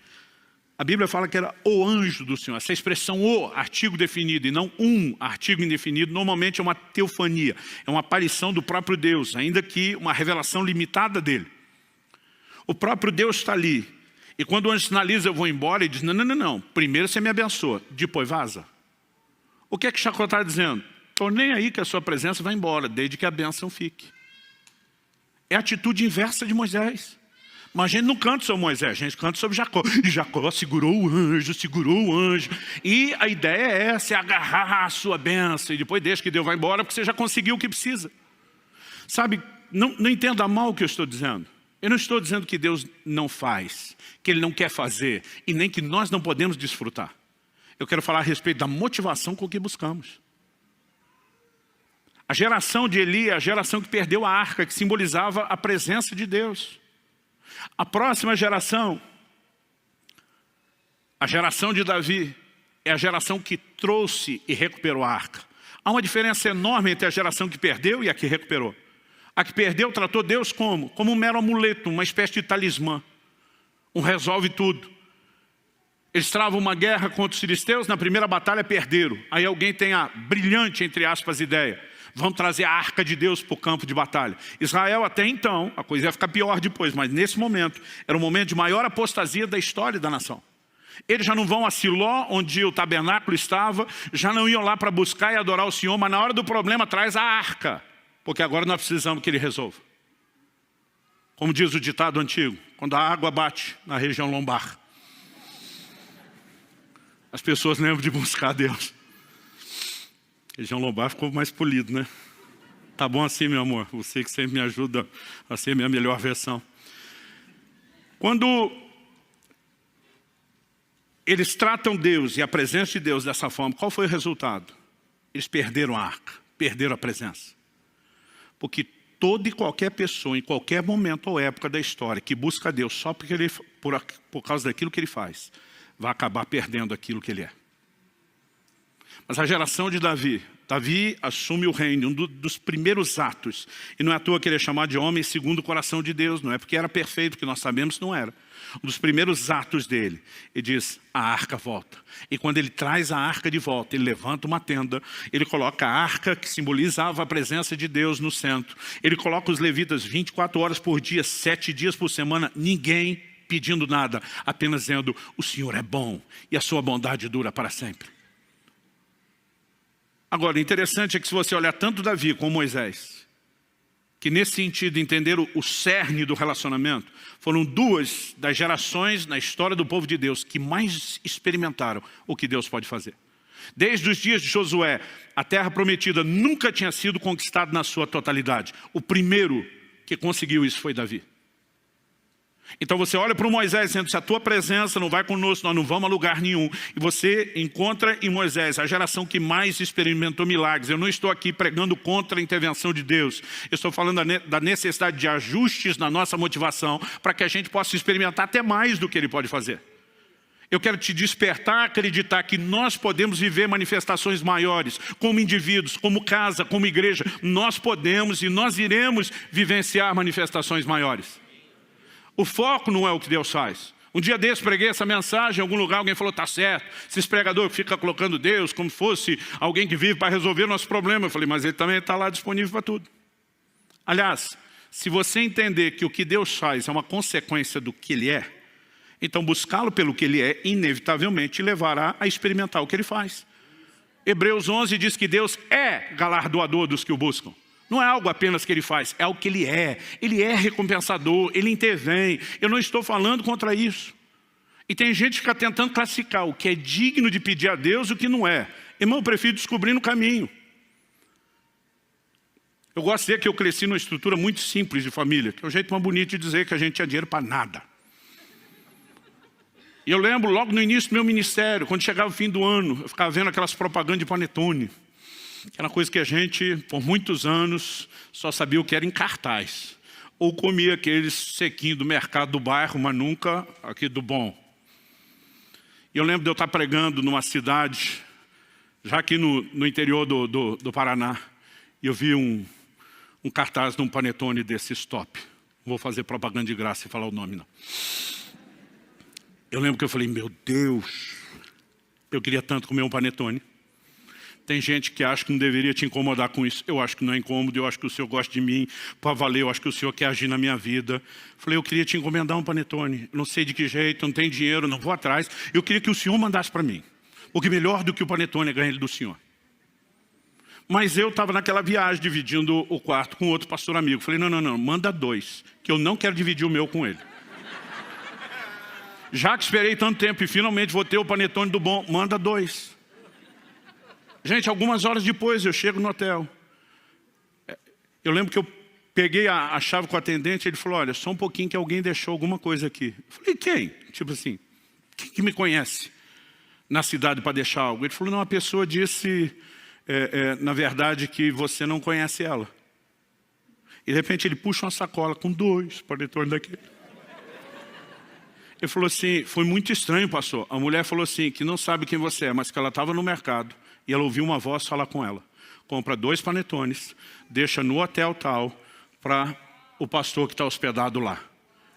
S1: a Bíblia fala que era o anjo do Senhor. Essa expressão o, artigo definido, e não um artigo indefinido, normalmente é uma teofania. É uma aparição do próprio Deus, ainda que uma revelação limitada dele. O próprio Deus está ali. E quando o anjo sinaliza, eu vou embora, ele diz, não, não, não, não. Primeiro você me abençoa, depois vaza. O que é que Jacó está dizendo? Estou nem aí que a sua presença vai embora, desde que a bênção fique. É a atitude inversa de Moisés. Mas a gente não canta sobre Moisés, a gente canta sobre Jacó. E Jacó segurou o anjo, segurou o anjo. E a ideia é essa, é agarrar a sua bênção. E depois deixa que Deus vai embora, porque você já conseguiu o que precisa. Sabe, não entenda mal o que eu estou dizendo. Eu não estou dizendo que Deus não faz, que Ele não quer fazer, e nem que nós não podemos desfrutar. Eu quero falar a respeito da motivação com que buscamos. A geração de Eli é a geração que perdeu a arca, que simbolizava a presença de Deus. A próxima geração, a geração de Davi, é a geração que trouxe e recuperou a arca. Há uma diferença enorme entre a geração que perdeu e a que recuperou. A que perdeu tratou Deus como? Como um mero amuleto, uma espécie de talismã. Um resolve tudo. Eles travam uma guerra contra os filisteus, na primeira batalha perderam. Aí alguém tem a brilhante, entre aspas, ideia. Vamos trazer a arca de Deus para o campo de batalha. Israel até então, a coisa ia ficar pior depois, mas nesse momento, era o momento de maior apostasia da história da nação. Eles já não vão a Siló, onde o tabernáculo estava, já não iam lá para buscar e adorar o Senhor, mas na hora do problema traz a arca. Porque agora nós precisamos que Ele resolva. Como diz o ditado antigo, quando a água bate na região lombar, as pessoas lembram de buscar Deus. A região lombar ficou mais polido, né? Tá bom assim, meu amor? Você que sempre me ajuda a ser minha melhor versão. Quando eles tratam Deus e a presença de Deus dessa forma, qual foi o resultado? Eles perderam a arca, perderam a presença. Porque toda e qualquer pessoa, em qualquer momento ou época da história, que busca Deus só porque por causa daquilo que Ele faz, vai acabar perdendo aquilo que Ele é. Mas a geração de Davi assume o reino, um dos primeiros atos. E não é à toa que ele é chamado de homem segundo o coração de Deus, não é porque era perfeito, que nós sabemos que não era. Um dos primeiros atos dele, ele diz, a arca volta. E quando ele traz a arca de volta, ele levanta uma tenda, ele coloca a arca que simbolizava a presença de Deus no centro. Ele coloca os levitas 24 horas por dia, 7 dias por semana, ninguém pedindo nada, apenas dizendo, o Senhor é bom e a sua bondade dura para sempre. Agora, o interessante é que se você olhar tanto Davi como Moisés, que nesse sentido entenderam o cerne do relacionamento, foram duas das gerações na história do povo de Deus que mais experimentaram o que Deus pode fazer. Desde os dias de Josué, a terra prometida nunca tinha sido conquistada na sua totalidade. O primeiro que conseguiu isso foi Davi. Então você olha para o Moisés dizendo, se a tua presença não vai conosco, nós não vamos a lugar nenhum. E você encontra em Moisés a geração que mais experimentou milagres. Eu não estou aqui pregando contra a intervenção de Deus. Eu estou falando da necessidade de ajustes na nossa motivação para que a gente possa experimentar até mais do que Ele pode fazer. Eu quero te despertar a acreditar que nós podemos viver manifestações maiores, como indivíduos, como casa, como igreja. Nós podemos e nós iremos vivenciar manifestações maiores. O foco não é o que Deus faz. Um dia desse preguei essa mensagem em algum lugar, alguém falou, tá certo, esses pregadores ficam colocando Deus como se fosse alguém que vive para resolver o nosso problema. Eu falei, mas Ele também está lá disponível para tudo. Aliás, se você entender que o que Deus faz é uma consequência do que Ele é, então buscá-lo pelo que Ele é, inevitavelmente levará a experimentar o que Ele faz. Hebreus 11 diz que Deus é galardoador dos que o buscam. Não é algo apenas que Ele faz, é o que Ele é. Ele é recompensador, Ele intervém. Eu não estou falando contra isso. E tem gente que fica tentando classificar o que é digno de pedir a Deus e o que não é. Irmão, eu prefiro descobrir no caminho. Eu gosto de dizer que eu cresci numa estrutura muito simples de família, que é o jeito mais bonito de dizer que a gente tinha dinheiro para nada. E eu lembro logo no início do meu ministério, quando chegava o fim do ano, eu ficava vendo aquelas propagandas de panetone. Que era uma coisa que a gente, por muitos anos, só sabia o que era em cartaz. Ou comia aqueles sequinhos do mercado do bairro, mas nunca aqui do bom. E eu lembro de eu estar pregando numa cidade, já aqui no interior do Paraná, e eu vi um cartaz de um panetone desse stop. Não vou fazer propaganda de graça e falar o nome, não. Eu lembro que eu falei, meu Deus, eu queria tanto comer um panetone. Tem gente que acha que não deveria te incomodar com isso. Eu acho que não é incômodo, eu acho que o Senhor gosta de mim para valer, eu acho que o Senhor quer agir na minha vida. Falei, eu queria te encomendar um panetone. Não sei de que jeito, não tenho dinheiro, não vou atrás. Eu queria que o Senhor mandasse para mim. Porque melhor do que o panetone é ganhar ele do Senhor. Mas eu estava naquela viagem, dividindo o quarto com outro pastor amigo. Falei, não, manda 2, que eu não quero dividir o meu com ele. Já que esperei tanto tempo e finalmente vou ter o panetone do bom, manda 2. Gente, algumas horas depois eu chego no hotel. Eu lembro que eu peguei a chave com o atendente, ele falou, olha, só um pouquinho que alguém deixou alguma coisa aqui. Eu falei, quem? Tipo assim, quem que me conhece na cidade para deixar algo? Ele falou, não, a pessoa disse, na verdade, que você não conhece ela. E de repente ele puxa uma sacola com 2 panetones daquele. Ele falou assim, foi muito estranho, pastor. A mulher falou assim, que não sabe quem você é, mas que ela estava no mercado. E ela ouviu uma voz falar com ela. Compra 2 panetones, deixa no hotel tal, para o pastor que está hospedado lá.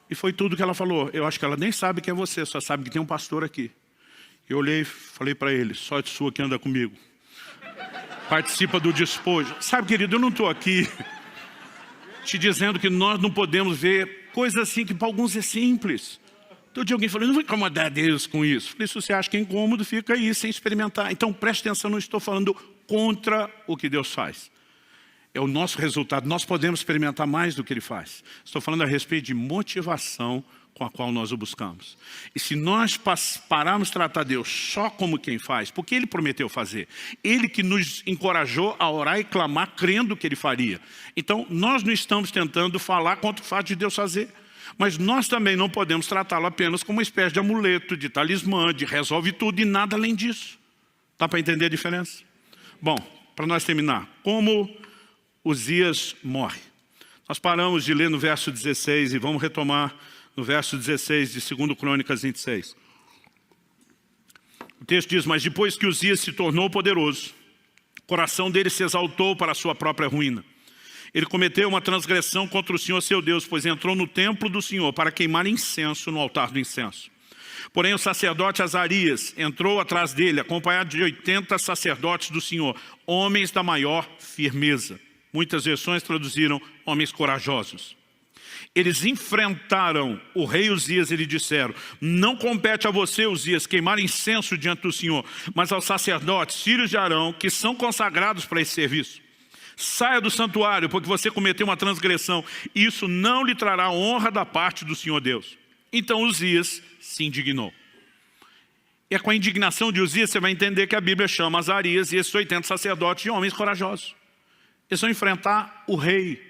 S1: E foi tudo que ela falou. Eu acho que ela nem sabe quem é você, só sabe que tem um pastor aqui. Eu olhei e falei para ele, sorte sua que anda comigo. Participa do despojo. Sabe, querido, eu não estou aqui te dizendo que nós não podemos ver coisas assim que para alguns é simples. Todo dia alguém falou, não vou incomodar Deus com isso. Falei, se você acha que é incômodo, fica aí sem experimentar. Então preste atenção, não estou falando contra o que Deus faz. É o nosso resultado, nós podemos experimentar mais do que Ele faz. Estou falando a respeito de motivação com a qual nós o buscamos. E se nós pararmos de tratar Deus só como quem faz, porque Ele prometeu fazer, Ele que nos encorajou a orar e clamar crendo que Ele faria. Então nós não estamos tentando falar contra o fato de Deus fazer. Mas nós também não podemos tratá-lo apenas como uma espécie de amuleto, de talismã, de resolve tudo e nada além disso. Dá para entender a diferença? Bom, para nós terminar, como Uzias morre? Nós paramos de ler no verso 16 e vamos retomar no verso 16 de 2 Crônicas 26. O texto diz, mas depois que Uzias se tornou poderoso, o coração dele se exaltou para a sua própria ruína. Ele cometeu uma transgressão contra o Senhor seu Deus, pois entrou no templo do Senhor para queimar incenso no altar do incenso. Porém o sacerdote Azarias entrou atrás dele, acompanhado de 80 sacerdotes do Senhor, homens da maior firmeza. Muitas versões traduziram homens corajosos. Eles enfrentaram o rei Uzias e lhe disseram, não compete a você, Uzias, queimar incenso diante do Senhor, mas aos sacerdotes, filhos de Arão, que são consagrados para esse serviço. Saia do santuário, porque você cometeu uma transgressão. Isso não lhe trará honra da parte do Senhor Deus. Então Uzias se indignou. E é com a indignação de Uzias você vai entender que a Bíblia chama Azarias e esses 80 sacerdotes de homens corajosos. Eles vão enfrentar o rei.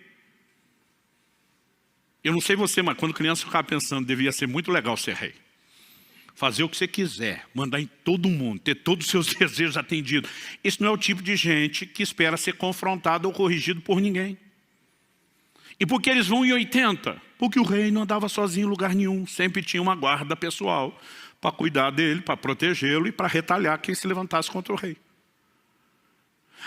S1: Eu não sei você, mas quando criança eu ficava pensando, devia ser muito legal ser rei. Fazer o que você quiser, mandar em todo mundo, ter todos os seus desejos atendidos. Esse não é o tipo de gente que espera ser confrontado ou corrigido por ninguém. E por que eles vão em 80? Porque o rei não andava sozinho em lugar nenhum. Sempre tinha uma guarda pessoal para cuidar dele, para protegê-lo e para retalhar quem se levantasse contra o rei.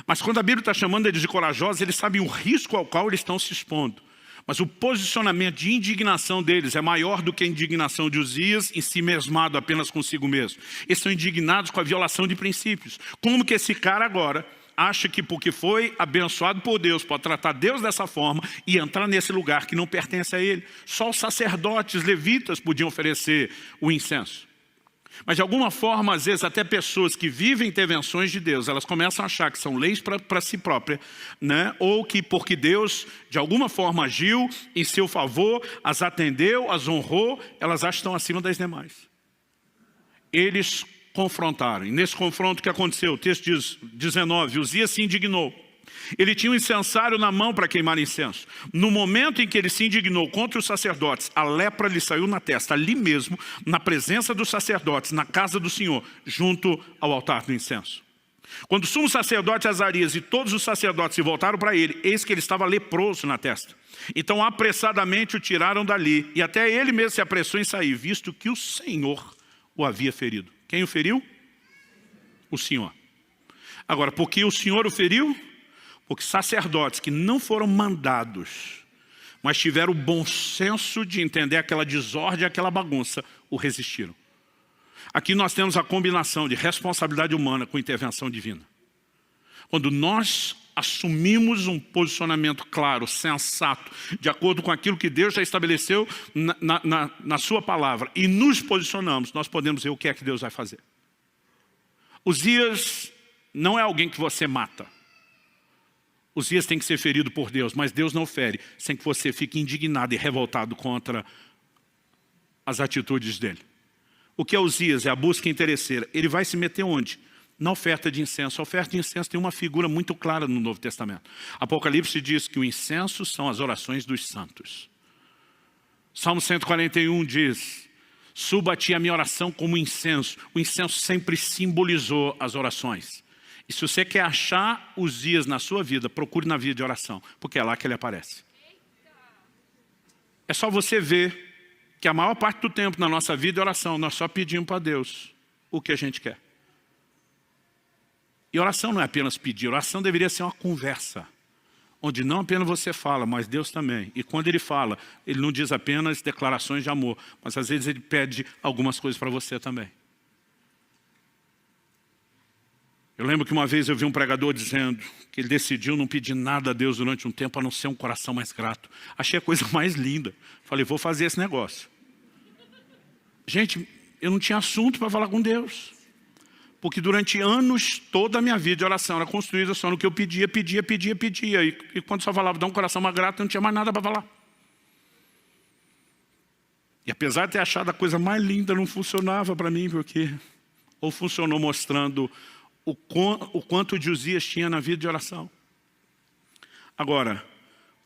S1: Mas quando a Bíblia está chamando eles de corajosos, eles sabem o risco ao qual eles estão se expondo. Mas o posicionamento de indignação deles é maior do que a indignação de Uzias em si mesmado apenas consigo mesmo. Eles são indignados com a violação de princípios. Como que esse cara agora acha que porque foi abençoado por Deus, pode tratar Deus dessa forma e entrar nesse lugar que não pertence a ele? Só os sacerdotes levitas podiam oferecer o incenso. Mas de alguma forma, às vezes, até pessoas que vivem intervenções de Deus, elas começam a achar que são leis para si própria, né? Ou que porque Deus, de alguma forma, agiu em seu favor, as atendeu, as honrou, elas acham que estão acima das demais. Eles confrontaram. E nesse confronto, o que aconteceu? O texto diz, 19, Uzias se indignou. Ele tinha um incensário na mão para queimar incenso. No momento em que ele se indignou contra os sacerdotes, a lepra lhe saiu na testa, ali mesmo, na presença dos sacerdotes, na casa do Senhor, junto ao altar do incenso. Quando o sumo sacerdote Azarias e todos os sacerdotes se voltaram para ele, eis que ele estava leproso na testa. Então apressadamente o tiraram dali, e até ele mesmo se apressou em sair, visto que o Senhor o havia ferido. Quem o feriu? O Senhor. Agora, por que o Senhor o feriu? Porque sacerdotes que não foram mandados, mas tiveram o bom senso de entender aquela desordem, aquela bagunça, o resistiram. Aqui nós temos a combinação de responsabilidade humana com intervenção divina. Quando nós assumimos um posicionamento claro, sensato, de acordo com aquilo que Deus já estabeleceu na sua palavra, e nos posicionamos, nós podemos ver o que é que Deus vai fazer. Uzias não é alguém que você mata. Uzias tem que ser ferido por Deus, mas Deus não fere, sem que você fique indignado e revoltado contra as atitudes dele. O que é Uzias? É a busca interesseira. Ele vai se meter onde? Na oferta de incenso. A oferta de incenso tem uma figura muito clara no Novo Testamento. Apocalipse diz que o incenso são as orações dos santos. Salmo 141 diz, suba a ti a minha oração como incenso. O incenso sempre simbolizou as orações. E se você quer achar Uzias na sua vida, procure na vida de oração, porque é lá que ele aparece. É só você ver que a maior parte do tempo na nossa vida é oração. Nós só pedimos para Deus o que a gente quer. E oração não é apenas pedir, oração deveria ser uma conversa, onde não apenas você fala, mas Deus também. E quando ele fala, ele não diz apenas declarações de amor, mas às vezes ele pede algumas coisas para você também. Eu lembro que uma vez eu vi um pregador dizendo que ele decidiu não pedir nada a Deus durante um tempo, a não ser um coração mais grato. Achei a coisa mais linda. Falei, vou fazer esse negócio. Gente, eu não tinha assunto para falar com Deus. Porque durante anos, toda a minha vida de oração era construída só no que eu pedia. E quando só falava, dá um coração mais grato, eu não tinha mais nada para falar. E apesar de ter achado a coisa mais linda, não funcionava para mim, porque ou funcionou mostrando o quanto de Uzias tinha na vida de oração. Agora,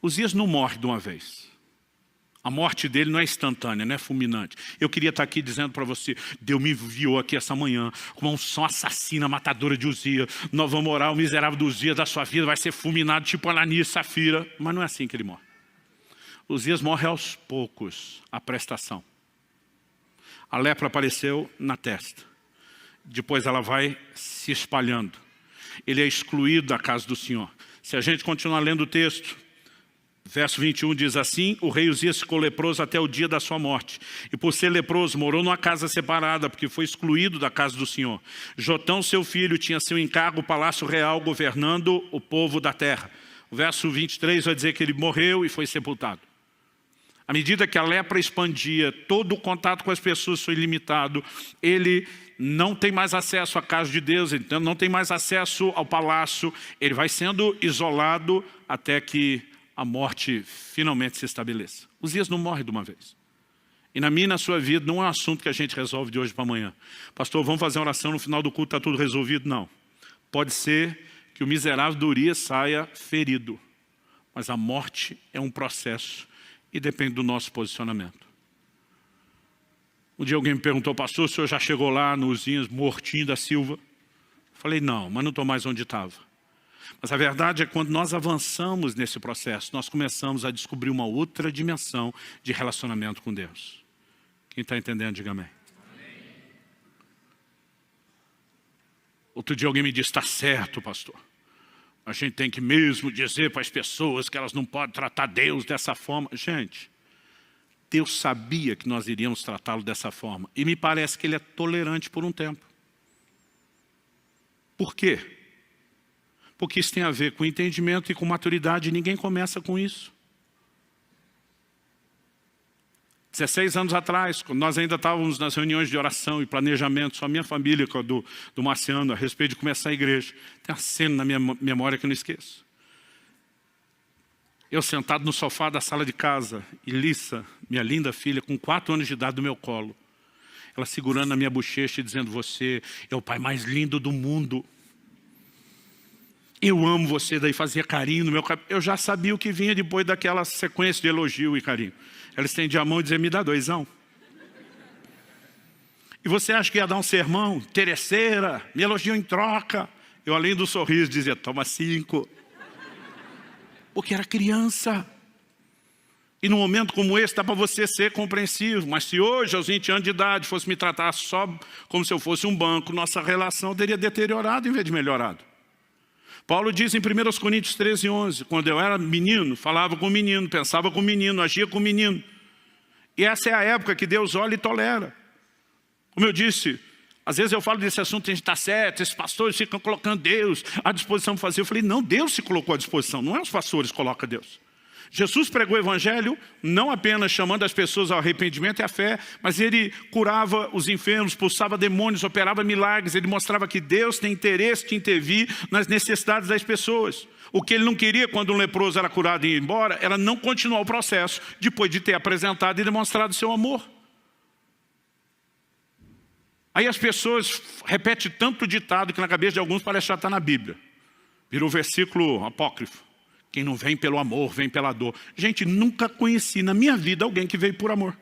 S1: Uzias não morre de uma vez. A morte dele não é instantânea, não é fulminante. Eu queria estar aqui dizendo para você, Deus me enviou aqui essa manhã com uma unção assassina, matadora de Uzias. Nós vamos orar, o miserável do Uzias da sua vida vai ser fulminado tipo Ananias e Safira. Mas não é assim que ele morre. Uzias morre aos poucos, a prestação. A lepra apareceu na testa. Depois ela vai se espalhando. Ele é excluído da casa do Senhor. Se a gente continuar lendo o texto, verso 21 diz assim, o rei Uzias ficou leproso até o dia da sua morte. E por ser leproso, morou numa casa separada, porque foi excluído da casa do Senhor. Jotão, seu filho, tinha seu encargo, o palácio real, governando o povo da terra. O verso 23 vai dizer que ele morreu e foi sepultado. À medida que a lepra expandia, todo o contato com as pessoas foi limitado, ele não tem mais acesso à casa de Deus, então não tem mais acesso ao palácio, ele vai sendo isolado até que a morte finalmente se estabeleça. Uzias não morre de uma vez. E na minha e na sua vida não é um assunto que a gente resolve de hoje para amanhã. Pastor, vamos fazer uma oração no final do culto, está tudo resolvido? Não. Pode ser que o miserável de Urias saia ferido, mas a morte é um processo e depende do nosso posicionamento. Um dia alguém me perguntou, pastor, o senhor já chegou lá no Uzias mortinho da Silva? Falei, não, mas não estou mais onde estava. Mas a verdade é que quando nós avançamos nesse processo, nós começamos a descobrir uma outra dimensão de relacionamento com Deus. Quem está entendendo, diga amém. Outro dia alguém me disse, está certo, pastor. A gente tem que mesmo dizer para as pessoas que elas não podem tratar Deus dessa forma. Gente, Deus sabia que nós iríamos tratá-lo dessa forma. E me parece que Ele é tolerante por um tempo. Por quê? Porque isso tem a ver com entendimento e com maturidade. E ninguém começa com isso. 16 anos atrás, quando nós ainda estávamos nas reuniões de oração e planejamento, só a minha família, do Marciano, a respeito de começar a igreja. Tem uma cena na minha memória que eu não esqueço. Eu sentado no sofá da sala de casa, e Lissa, minha linda filha, com 4 anos de idade, do meu colo. Ela segurando na minha bochecha e dizendo, você é o pai mais lindo do mundo. Eu amo você, daí fazia carinho no meu cabelo. Eu já sabia o que vinha depois daquela sequência de elogio e carinho. Ela estendia a mão e dizia, me dá 2. E você acha que ia dar um sermão? Interesseira, me elogiou em troca. Eu, além do sorriso, dizia, toma 5. Porque era criança. E num momento como esse, dá para você ser compreensivo. Mas se hoje, aos 20 anos de idade, fosse me tratar só como se eu fosse um banco, nossa relação teria deteriorado em vez de melhorado. Paulo diz em 1 Coríntios 13:11, quando eu era menino, falava com o menino, pensava com o menino, agia com o menino. E essa é a época que Deus olha e tolera. Como eu disse, às vezes eu falo desse assunto, a gente está certo, esses pastores ficam colocando Deus à disposição para fazer. Eu falei, não, Deus se colocou à disposição, não é os pastores que colocam Deus. Jesus pregou o evangelho não apenas chamando as pessoas ao arrependimento e à fé, mas ele curava os enfermos, expulsava demônios, operava milagres. Ele mostrava que Deus tem interesse de intervir nas necessidades das pessoas. O que ele não queria quando um leproso era curado e ia embora, era não continuar o processo depois de ter apresentado e demonstrado seu amor. Aí as pessoas repetem tanto ditado que na cabeça de alguns parece já estar na Bíblia. Virou versículo apócrifo. Quem não vem pelo amor, vem pela dor. Gente, nunca conheci na minha vida alguém que veio por amor.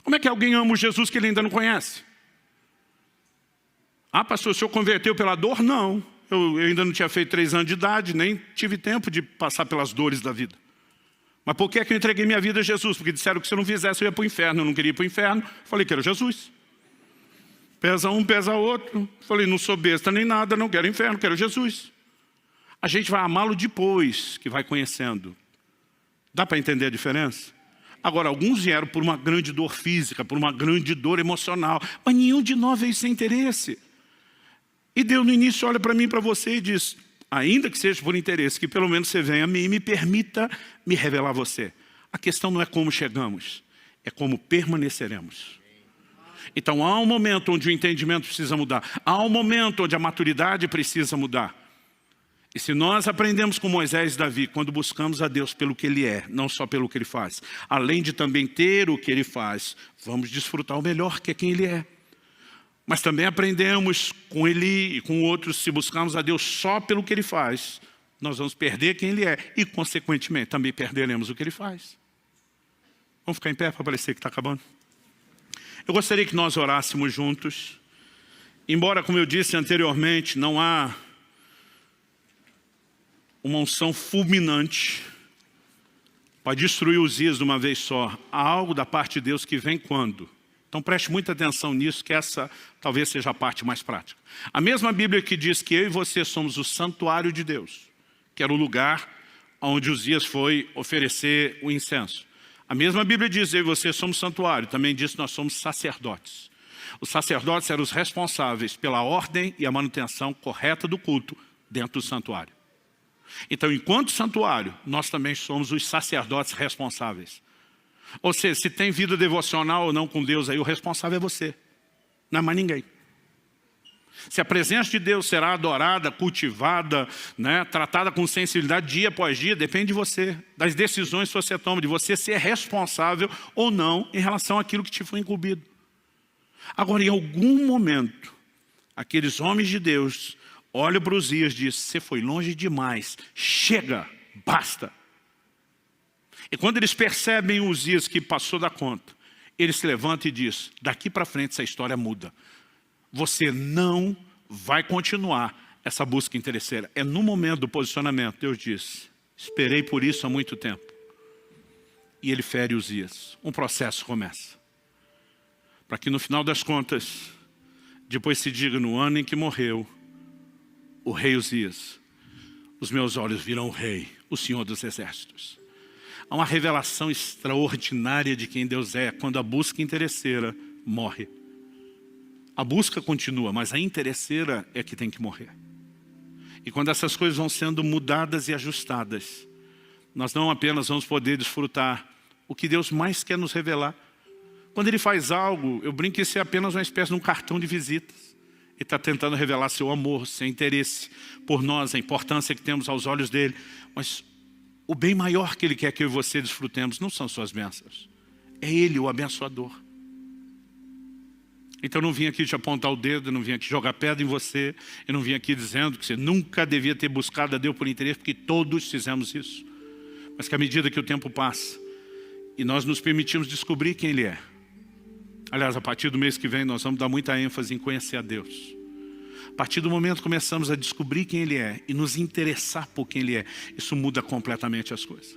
S1: Como é que alguém ama o Jesus que ele ainda não conhece? Ah, pastor, o senhor converteu pela dor? Não. Eu ainda não tinha feito 3 anos de idade, nem tive tempo de passar pelas dores da vida. Mas por que é que eu entreguei minha vida a Jesus? Porque disseram que se eu não fizesse eu ia para o inferno. Eu não queria ir para o inferno. Falei que era Jesus. Pesa um, pesa outro. Falei, não sou besta nem nada, não quero inferno, quero Jesus. A gente vai amá-lo depois que vai conhecendo. Dá para entender a diferença? Agora, alguns vieram por uma grande dor física, por uma grande dor emocional, mas nenhum de nós veio sem interesse. E Deus no início olha para mim e para você e diz, ainda que seja por interesse, que pelo menos você venha a mim e me permita me revelar a você. A questão não é como chegamos, é como permaneceremos. Então há um momento onde o entendimento precisa mudar, há um momento onde a maturidade precisa mudar. E se nós aprendemos com Moisés e Davi, quando buscamos a Deus pelo que Ele é, não só pelo que Ele faz, além de também ter o que Ele faz, vamos desfrutar o melhor que é quem Ele é. Mas também aprendemos com Ele e com outros, se buscarmos a Deus só pelo que Ele faz, nós vamos perder quem Ele é e, consequentemente, também perderemos o que Ele faz. Vamos ficar em pé para parecer que está acabando? Eu gostaria que nós orássemos juntos. Embora, como eu disse anteriormente, não há uma unção fulminante para destruir Uzias de uma vez só. Há algo da parte de Deus que vem quando? Então preste muita atenção nisso, que essa talvez seja a parte mais prática. A mesma Bíblia que diz que eu e você somos o santuário de Deus, que era o lugar onde Uzias foi oferecer o incenso. A mesma Bíblia diz, eu e você somos santuário, também diz que nós somos sacerdotes. Os sacerdotes eram os responsáveis pela ordem e a manutenção correta do culto dentro do santuário. Então, enquanto santuário, nós também somos os sacerdotes responsáveis. Ou seja, se tem vida devocional ou não com Deus, aí o responsável é você, não é mais ninguém. Se a presença de Deus será adorada, cultivada, né, tratada com sensibilidade dia após dia, depende de você, das decisões que você toma, de você ser responsável ou não em relação àquilo que te foi incumbido. Agora, em algum momento, aqueles homens de Deus olham para Uzias e dizem: você foi longe demais, chega, basta. E quando eles percebem Uzias que passou da conta, eles se levantam e dizem: daqui para frente essa história muda. Você não vai continuar essa busca interesseira. É no momento do posicionamento, Deus diz: esperei por isso há muito tempo. E ele fere Uzias. Um processo começa. Para que no final das contas, depois se diga: no ano em que morreu o rei Uzias, os meus olhos viram o rei, o Senhor dos Exércitos. Há uma revelação extraordinária de quem Deus é quando a busca interesseira morre. A busca continua, mas a interesseira é que tem que morrer. E quando essas coisas vão sendo mudadas e ajustadas, nós não apenas vamos poder desfrutar o que Deus mais quer nos revelar. Quando Ele faz algo, eu brinco que isso é apenas uma espécie de um cartão de visitas. Ele está tentando revelar seu amor, seu interesse por nós, a importância que temos aos olhos dEle. Mas o bem maior que Ele quer que eu e você desfrutemos não são suas bênçãos. É Ele o abençoador. Então eu não vim aqui te apontar o dedo, eu não vim aqui jogar pedra em você, eu não vim aqui dizendo que você nunca devia ter buscado a Deus por interesse, porque todos fizemos isso. Mas que à medida que o tempo passa, e nós nos permitimos descobrir quem Ele é. Aliás, a partir do mês que vem nós vamos dar muita ênfase em conhecer a Deus. A partir do momento que começamos a descobrir quem Ele é e nos interessar por quem Ele é, isso muda completamente as coisas.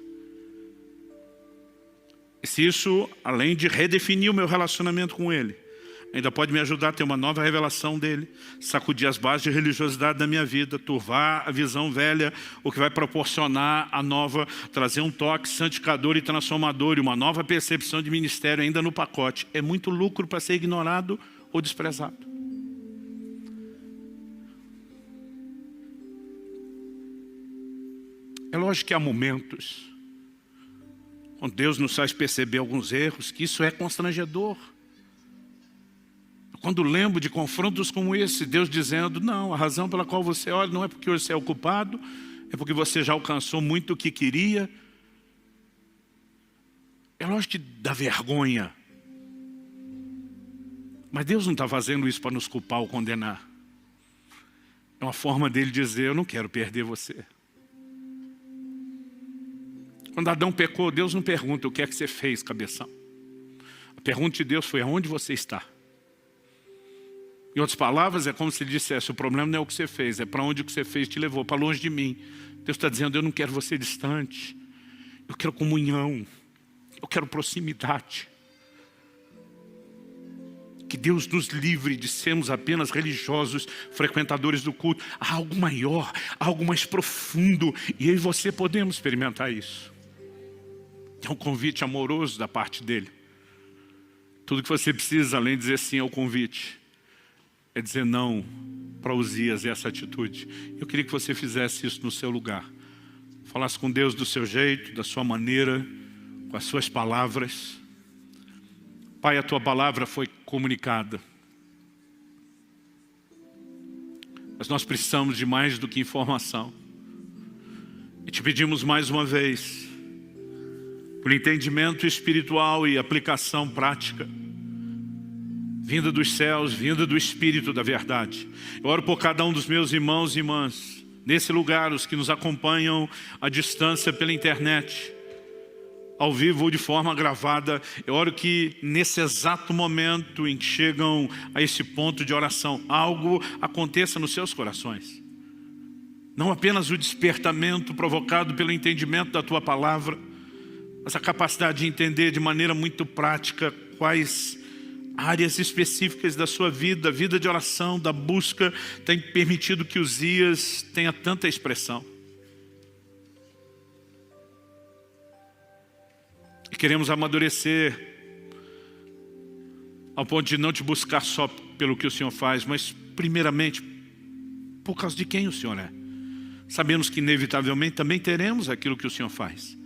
S1: E se isso, além de redefinir o meu relacionamento com Ele, ainda pode me ajudar a ter uma nova revelação dEle, sacudir as bases de religiosidade da minha vida, turvar a visão velha, o que vai proporcionar a nova, trazer um toque santificador e transformador e uma nova percepção de ministério ainda no pacote. É muito lucro para ser ignorado ou desprezado. É lógico que há momentos, quando Deus nos faz perceber alguns erros, que isso é constrangedor. Quando lembro de confrontos como esse, Deus dizendo: não, a razão pela qual você olha não é porque hoje você é ocupado, é porque você já alcançou muito o que queria. É lógico que dá vergonha. Mas Deus não está fazendo isso para nos culpar ou condenar. É uma forma dele dizer: eu não quero perder você. Quando Adão pecou, Deus não pergunta: o que é que você fez, cabeção? A pergunta de Deus foi: aonde você está? Em outras palavras, é como se ele dissesse: o problema não é o que você fez, é para onde o que você fez te levou, para longe de mim. Deus está dizendo: eu não quero você distante, eu quero comunhão, eu quero proximidade. Que Deus nos livre de sermos apenas religiosos, frequentadores do culto. Há algo maior, algo mais profundo, e eu e você podemos experimentar isso. É um convite amoroso da parte dele. Tudo que você precisa, além de dizer sim ao convite, é dizer não para Uzias, essa atitude. Eu queria que você fizesse isso no seu lugar. Falasse com Deus do seu jeito, da sua maneira, com as suas palavras. Pai, a tua palavra foi comunicada. Mas nós precisamos de mais do que informação. E te pedimos mais uma vez, por entendimento espiritual e aplicação prática, vinda dos céus, vinda do Espírito da verdade. Eu oro por cada um dos meus irmãos e irmãs, nesse lugar, os que nos acompanham à distância pela internet, ao vivo ou de forma gravada. Eu oro que nesse exato momento em que chegam a esse ponto de oração, algo aconteça nos seus corações. Não apenas o despertamento provocado pelo entendimento da tua palavra, mas a capacidade de entender de maneira muito prática quais áreas específicas da sua vida, a vida de oração, da busca, tem permitido que Uzias tenha tanta expressão. E queremos amadurecer ao ponto de não te buscar só pelo que o Senhor faz, mas primeiramente por causa de quem o Senhor é. Sabemos que inevitavelmente também teremos aquilo que o Senhor faz.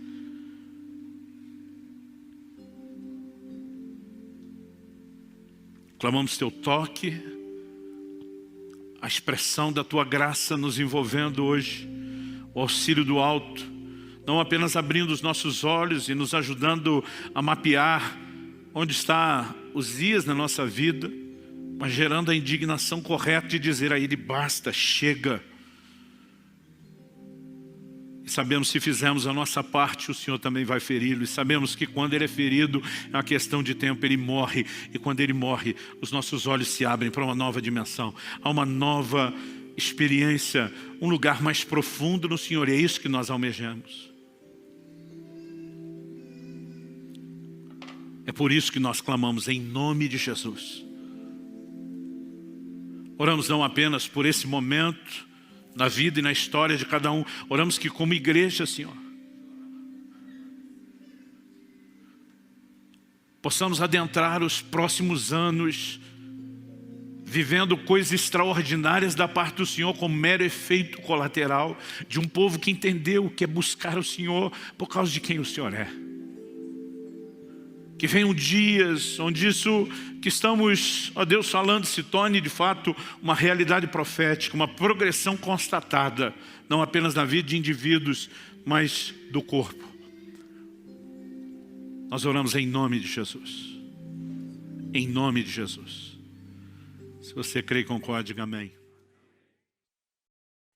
S1: Clamamos teu toque, a expressão da tua graça nos envolvendo hoje, o auxílio do alto, não apenas abrindo os nossos olhos e nos ajudando a mapear onde estão os dias na nossa vida, mas gerando a indignação correta de dizer a Ele, basta, chega. E sabemos que se fizermos a nossa parte, o Senhor também vai feri-lo. E sabemos que quando Ele é ferido, é uma questão de tempo, Ele morre. E quando Ele morre, os nossos olhos se abrem para uma nova dimensão. Há uma nova experiência, um lugar mais profundo no Senhor. E é isso que nós almejamos. É por isso que nós clamamos em nome de Jesus. Oramos não apenas por esse momento, na vida e na história de cada um. Oramos que como igreja, Senhor, possamos adentrar os próximos anos, vivendo coisas extraordinárias da parte do Senhor, como mero efeito colateral de um povo que entendeu o que é buscar o Senhor por causa de quem o Senhor é. Que venham dias onde isso que estamos, ó Deus, falando se torne de fato uma realidade profética, uma progressão constatada, não apenas na vida de indivíduos, mas do corpo. Nós oramos em nome de Jesus. Em nome de Jesus. Se você crê e concorda, diga amém.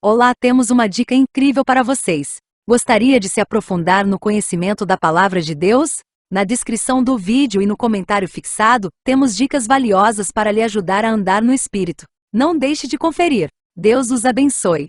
S2: Olá, temos uma dica incrível para vocês. Gostaria de se aprofundar no conhecimento da Palavra de Deus? Na descrição do vídeo e no comentário fixado, temos dicas valiosas para lhe ajudar a andar no Espírito. Não deixe de conferir. Deus os abençoe.